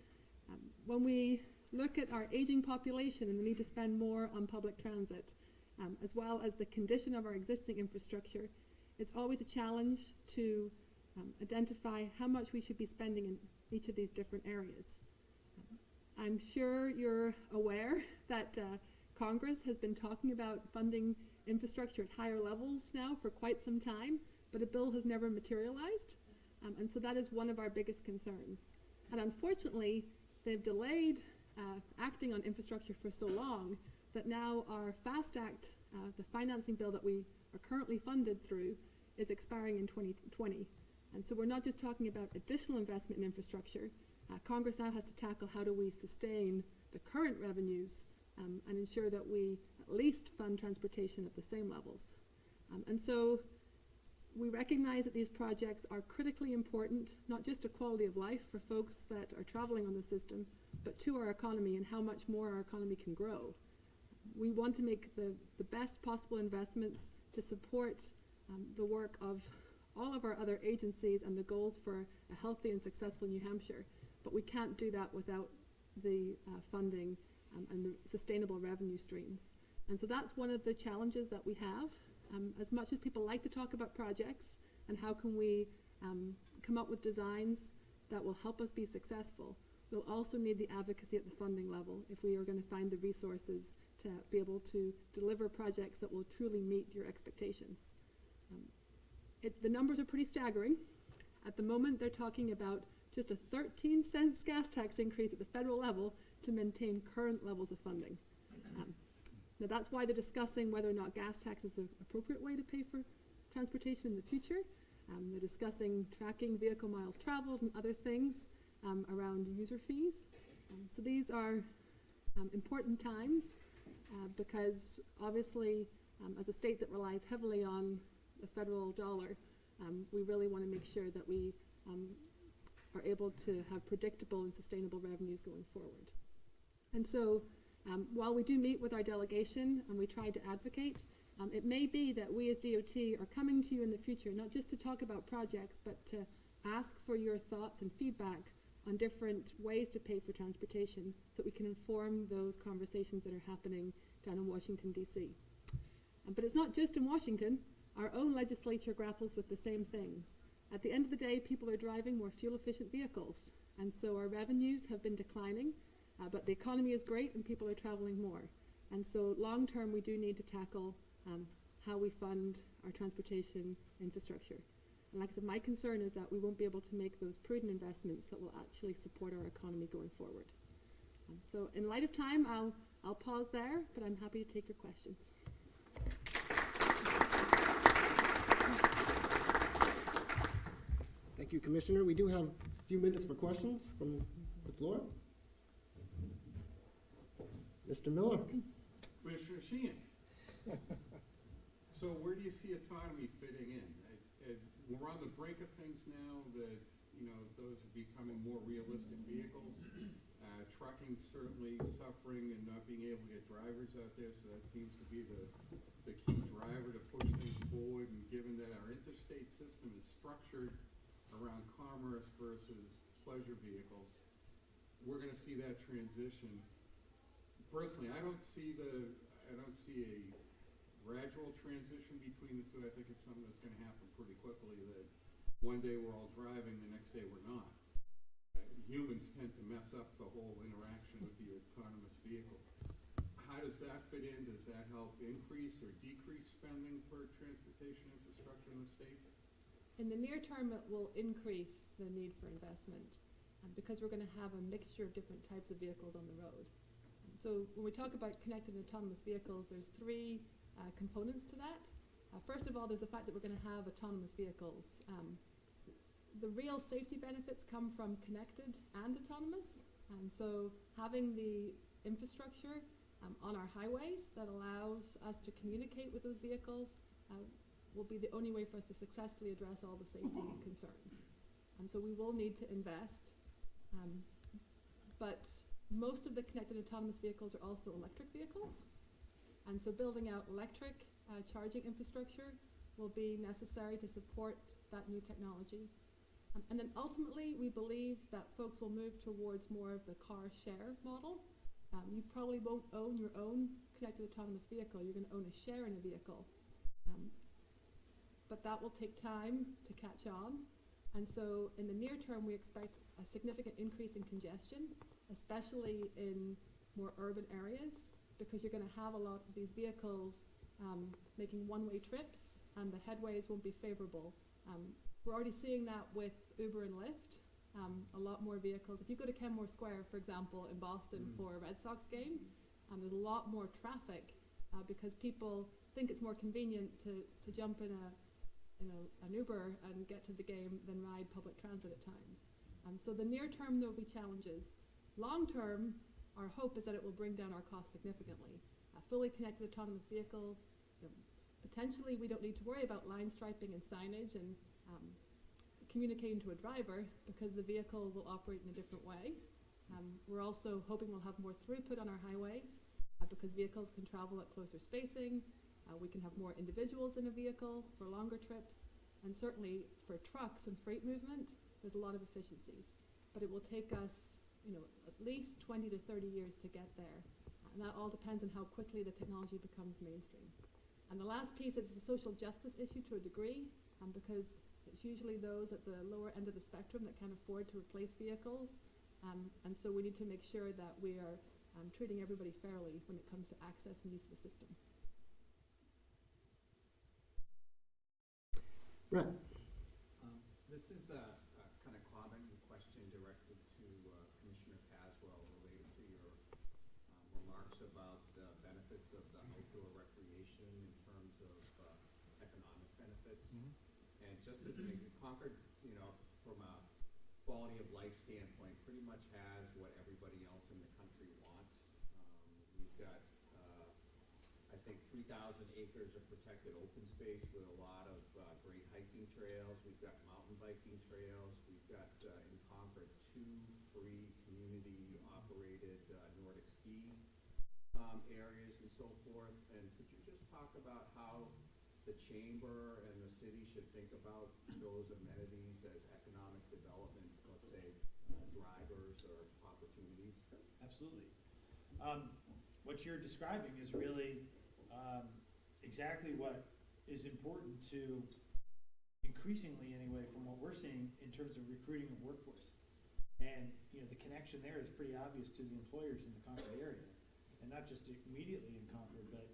When we look at our aging population and the need to spend more on public transit, as well as the condition of our existing infrastructure, it's always a challenge to identify how much we should be spending in each of these different areas. I'm sure you're aware that Congress has been talking about funding infrastructure at higher levels now for quite some time, but a bill has never materialized, and so that is one of our biggest concerns. And unfortunately, they've delayed acting on infrastructure for so long that now our FAST Act, the financing bill that we are currently funded through, is expiring in 2020. And so we're not just talking about additional investment in infrastructure. Congress now has to tackle how do we sustain the current revenues and ensure that we at least fund transportation at the same levels. And so we recognize that these projects are critically important, not just to quality of life for folks that are traveling on the system, but to our economy and how much more our economy can grow. We want to make the best possible investments to support the work of all of our other agencies and the goals for a healthy and successful New Hampshire, but we can't do that without the funding and the sustainable revenue streams. And so that's one of the challenges that we have. As much as people like to talk about projects and how can we come up with designs that will help us be successful, we'll also need the advocacy at the funding level if we are going to find the resources to be able to deliver projects that will truly meet your expectations. The numbers are pretty staggering. At the moment, they're talking about just a 13-cent gas tax increase at the federal level to maintain current levels of funding. Now, that's why they're discussing whether or not gas tax is the appropriate way to pay for transportation in the future. They're discussing tracking vehicle miles traveled and other things around user fees. So these are important times because obviously as a state that relies heavily on the federal dollar, we really want to make sure that we are able to have predictable and sustainable revenues going forward. And so while we do meet with our delegation and we try to advocate, it may be that we as DOT are coming to you in the future, not just to talk about projects, but to ask for your thoughts and feedback on different ways to pay for transportation so that we can inform those conversations that are happening down in Washington, D.C. But it's not just in Washington. Our own legislature grapples with the same things. At the end of the day, people are driving more fuel-efficient vehicles, and so our revenues have been declining, but the economy is great and people are traveling more. And so long-term, we do need to tackle how we fund our transportation infrastructure. And like I said, my concern is that we won't be able to make those prudent investments that will actually support our economy going forward. So in light of time, I'll pause there, but I'm happy to take your questions. Thank you, Commissioner. We do have a few minutes for questions from the floor. Mr. Miller. Commissioner Sheehan. So where do you see autonomy fitting in? We're on the brink of things now that, those are becoming more realistic vehicles. Trucking certainly suffering and not being able to get drivers out there, so that seems to be the key driver to push things forward. And given that our interstate system is structured around commerce versus pleasure vehicles, we're going to see that transition. Personally, I don't see a gradual transition between the two. I think it's something that's going to happen pretty quickly, that one day we're all driving, the next day we're not. Humans tend to mess up the whole interaction with the autonomous vehicle. How does that fit in? Does that help increase or decrease spending for transportation infrastructure in the state? In the near term, it will increase the need for investment because we're going to have a mixture of different types of vehicles on the road. So when we talk about connected and autonomous vehicles, there's three components to that. First of all, there's the fact that we're going to have autonomous vehicles. The real safety benefits come from connected and autonomous. And so having the infrastructure on our highways that allows us to communicate with those vehicles will be the only way for us to successfully address all the safety concerns. So we will need to invest. But most of the connected autonomous vehicles are also electric vehicles. And so building out electric charging infrastructure will be necessary to support that new technology. And then ultimately, we believe that folks will move towards more of the car share model. You probably won't own your own connected autonomous vehicle. You're going to own a share in a vehicle. But that will take time to catch on. And so in the near term, we expect a significant increase in congestion, especially in more urban areas, because you're going to have a lot of these vehicles making one-way trips, and the headways won't be favorable. We're already seeing that with Uber and Lyft. A lot more vehicles. If you go to Kenmore Square, for example, in Boston for a Red Sox game, there's a lot more traffic because people think it's more convenient to jump in an Uber and get to the game than ride public transit at times. So the near term, there will be challenges. Long term, our hope is that it will bring down our costs significantly. Fully connected autonomous vehicles, potentially we don't need to worry about line striping and signage and communicating to a driver because the vehicle will operate in a different way. We're also hoping we'll have more throughput on our highways because vehicles can travel at closer spacing. We can have more individuals in a vehicle for longer trips. And certainly for trucks and freight movement, there's a lot of efficiencies. But it will take us at least 20 to 30 years to get there. And that all depends on how quickly the technology becomes mainstream. And the last piece is a social justice issue to a degree because it's usually those at the lower end of the spectrum that can't afford to replace vehicles. And so we need to make sure that we are treating everybody fairly when it comes to access and use of the system. Brett. This is a kind of common question directed to Commissioner Caswell related to your remarks about the benefits of the outdoor recreation in terms of economic benefits. And just as an Concord, you know, from a quality of life standpoint, pretty much has what everybody else in the country wants. We've got, I think, 3,000 acres of protected open space with a lot of great hiking trails. We've got mountain biking trails. We've got in Concord 2 free community-operated Nordic ski areas and so forth. And could you just talk about how the chamber and the city should think about those amenities as economic development, let's say, drivers or opportunities? Absolutely. What you're describing is really exactly what is important to, increasingly anyway, from what we're seeing in terms of recruiting of workforce. And, you know, the connection there is pretty obvious to the employers in the Concord area. And not just immediately in Concord, but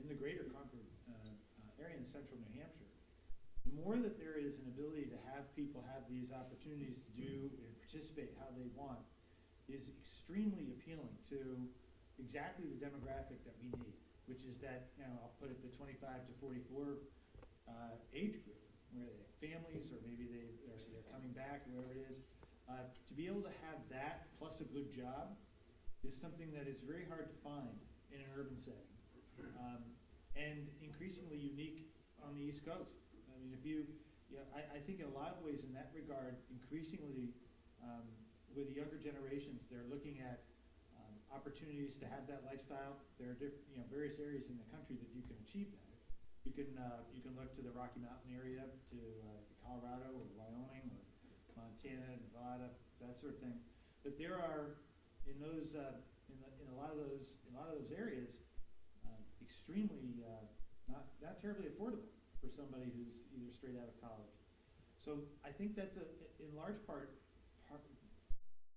in the greater Concord area in central New Hampshire. The more that there is an ability to have people have these opportunities to do and participate how they want is extremely appealing to exactly the demographic that we need, which is that, you know, I'll put it the 25 to 44 age group, where they have families or maybe they're coming back, wherever it is. To be able to have that plus a good job is something that is very hard to find in an urban setting, and increasingly unique on the East Coast. I mean, I think in a lot of ways in that regard, increasingly with the younger generations, they're looking at opportunities to have that lifestyle. There are various areas in the country that you can achieve that. You can look to the Rocky Mountain area, to Colorado or Wyoming or Montana, Nevada, that sort of thing. But there are in those in a lot of those areas extremely not terribly affordable for somebody who's either straight out of college. So I think that's in large part,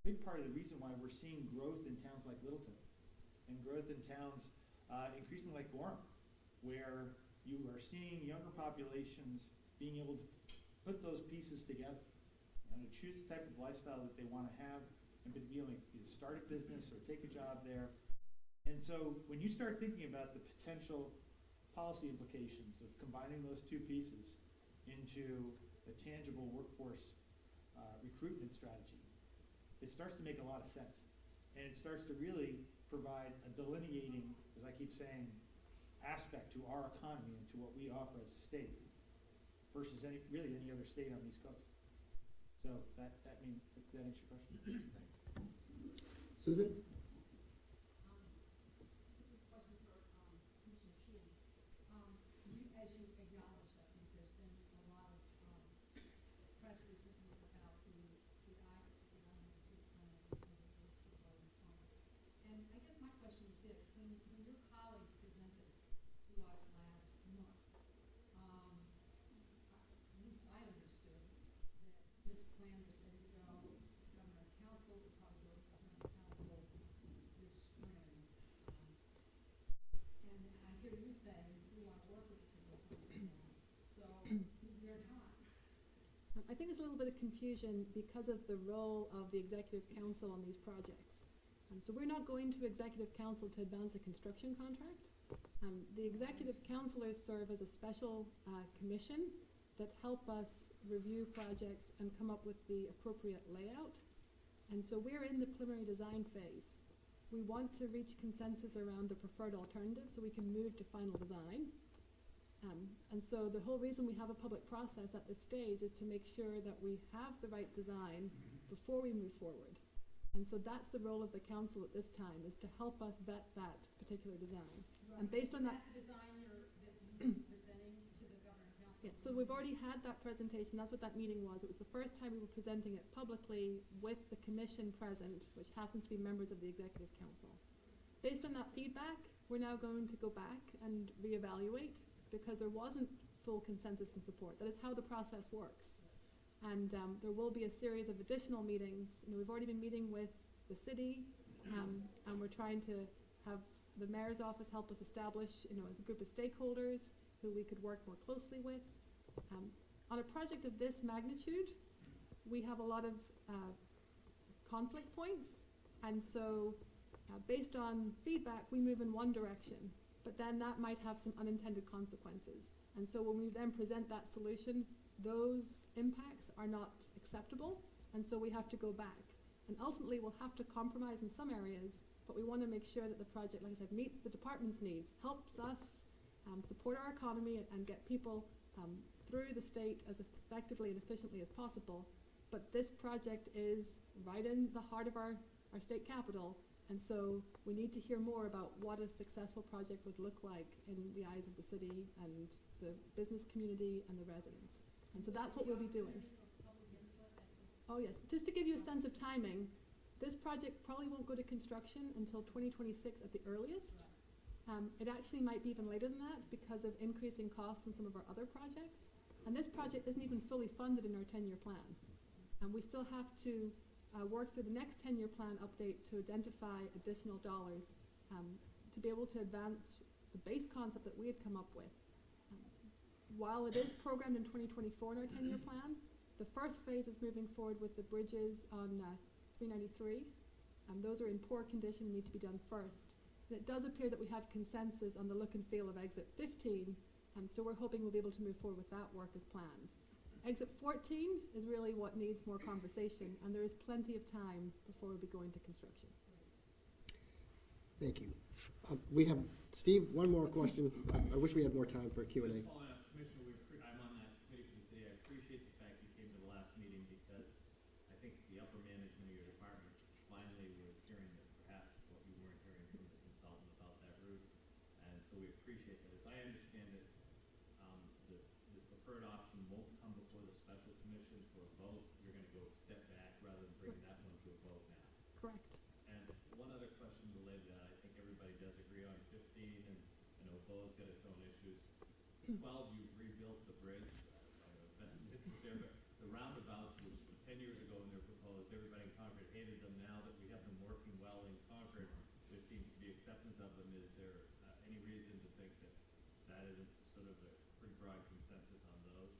big part of the reason why we're seeing growth in towns like Littleton and growth in towns increasingly like Gorham, where you are seeing younger populations being able to put those pieces together and to choose the type of lifestyle that they want to have and be able to either start a business or take a job there. And so when you start thinking about the potential policy implications of combining those two pieces into a tangible workforce recruitment strategy, it starts to make a lot of sense. And it starts to really provide a delineating, as I keep saying, aspect to our economy and to what we offer as a state versus any other state on the East Coast. So that answer your question? Susan? This is a question for Commissioner Sheehan. As you acknowledge that there's been a lot of press recently about the environmental plan and I guess my question is this: when your colleagues presented to us last month, at least I understood that this plan was ready to go. Governor and Council would probably go to Governor and Council this spring. And I hear you saying we want to work with the single family now. So is there time? I think there's a little bit of confusion because of the role of the Executive Council on these projects. So we're not going to Executive Council to advance a construction contract. The Executive Councilors serve as a special commission that help us review projects and come up with the appropriate layout. And so we're in the preliminary design phase. We want to reach consensus around the preferred alternative so we can move to final design. And so the whole reason we have a public process at this stage is to make sure that we have the right design before we move forward. And so that's the role of the council at this time, is to help us vet that particular design. Right. And based on that, the design you're presenting to the Governor and Council? yeah, so we've already had that presentation. That's what that meeting was. It was the first time we were presenting it publicly with the commission present, which happens to be members of the Executive Council. Based on that feedback, we're now going to go back and reevaluate, because there wasn't full consensus and support. That is how the process works. And there will be a series of additional meetings. We've already been meeting with the city, and we're trying to have the mayor's office help us establish, a group of stakeholders who we could work more closely with. On a project of this magnitude, we have a lot of conflict points, and so Based on feedback, we move in one direction, but then that might have some unintended consequences. And so when we then present that solution, those impacts are not acceptable, and so we have to go back. And ultimately, we'll have to compromise in some areas, but we want to make sure that the project, like I said, meets the department's needs, helps us support our economy and get people through the state as effectively and efficiently as possible. But this project is right in the heart of our state capital, and so we need to hear more about what a successful project would look like in the eyes of the city and the business community and the residents. And so that's what we'll be doing. Oh yes, just to give you a sense of timing, this project probably won't go to construction until 2026 at the earliest. It actually might be even later than that because of increasing costs in some of our other projects. And this project isn't even fully funded in our 10-year plan. And we still have to work through the next 10-year plan update to identify additional dollars to be able to advance the base concept that we had come up with. While it is programmed in 2024 in our 10-year plan, the first phase is moving forward with the bridges on 393. Those are in poor condition and need to be done first. And it does appear that we have consensus on the look and feel of exit 15, so we're hoping we'll be able to move forward with that work as planned. Exit 14 is really what needs more conversation, and there is plenty of time before we'll be going to construction. Thank you. We have, Steve, one more question. I wish we had more time for Q&A. Just following up, Commissioner, I'm on that committee for the city. I appreciate the fact you came to the last meeting because I think the upper management of your department finally was hearing that perhaps what you weren't hearing from the consultant about that route. And so we appreciate that. As I understand it, the preferred option won't come before the special commission for a vote. You're going to go step back rather than bring that one to a vote now. Correct. And one other question related to that, I think everybody does agree on 15, and I know Bo's got its own issues. 12, you've rebuilt the bridge, vested interest there, but the roundabouts, which 10 years ago when they were proposed, everybody in Concord hated them. Now that we have them working well in Concord, there seems to be acceptance of them. Is there any reason to think that that isn't sort of a pretty broad consensus on those?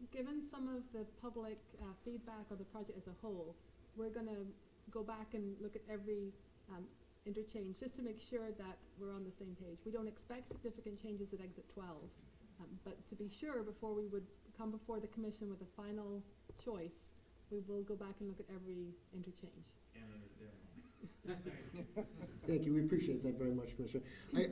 Given some of the public feedback on the project as a whole, we're going to go back and look at every interchange just to make sure that we're on the same page. We don't expect significant changes at exit 12, but to be sure, before we would come before the commission with a final choice, we will go back and look at every interchange. Can't understand. Thank you. We appreciate that very much, Commissioner.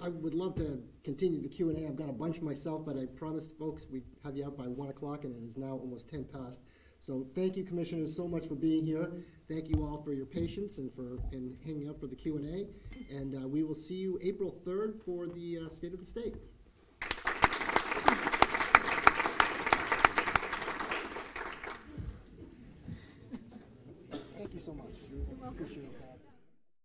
I would love to continue the Q&A. I've got a bunch myself, but I promised folks we'd have you out by 1 o'clock, and it is now almost 10 past. So thank you, Commissioners, so much for being here. Thank you all for your patience and for hanging out for the Q&A. And we will see you April 3rd for the State of the State.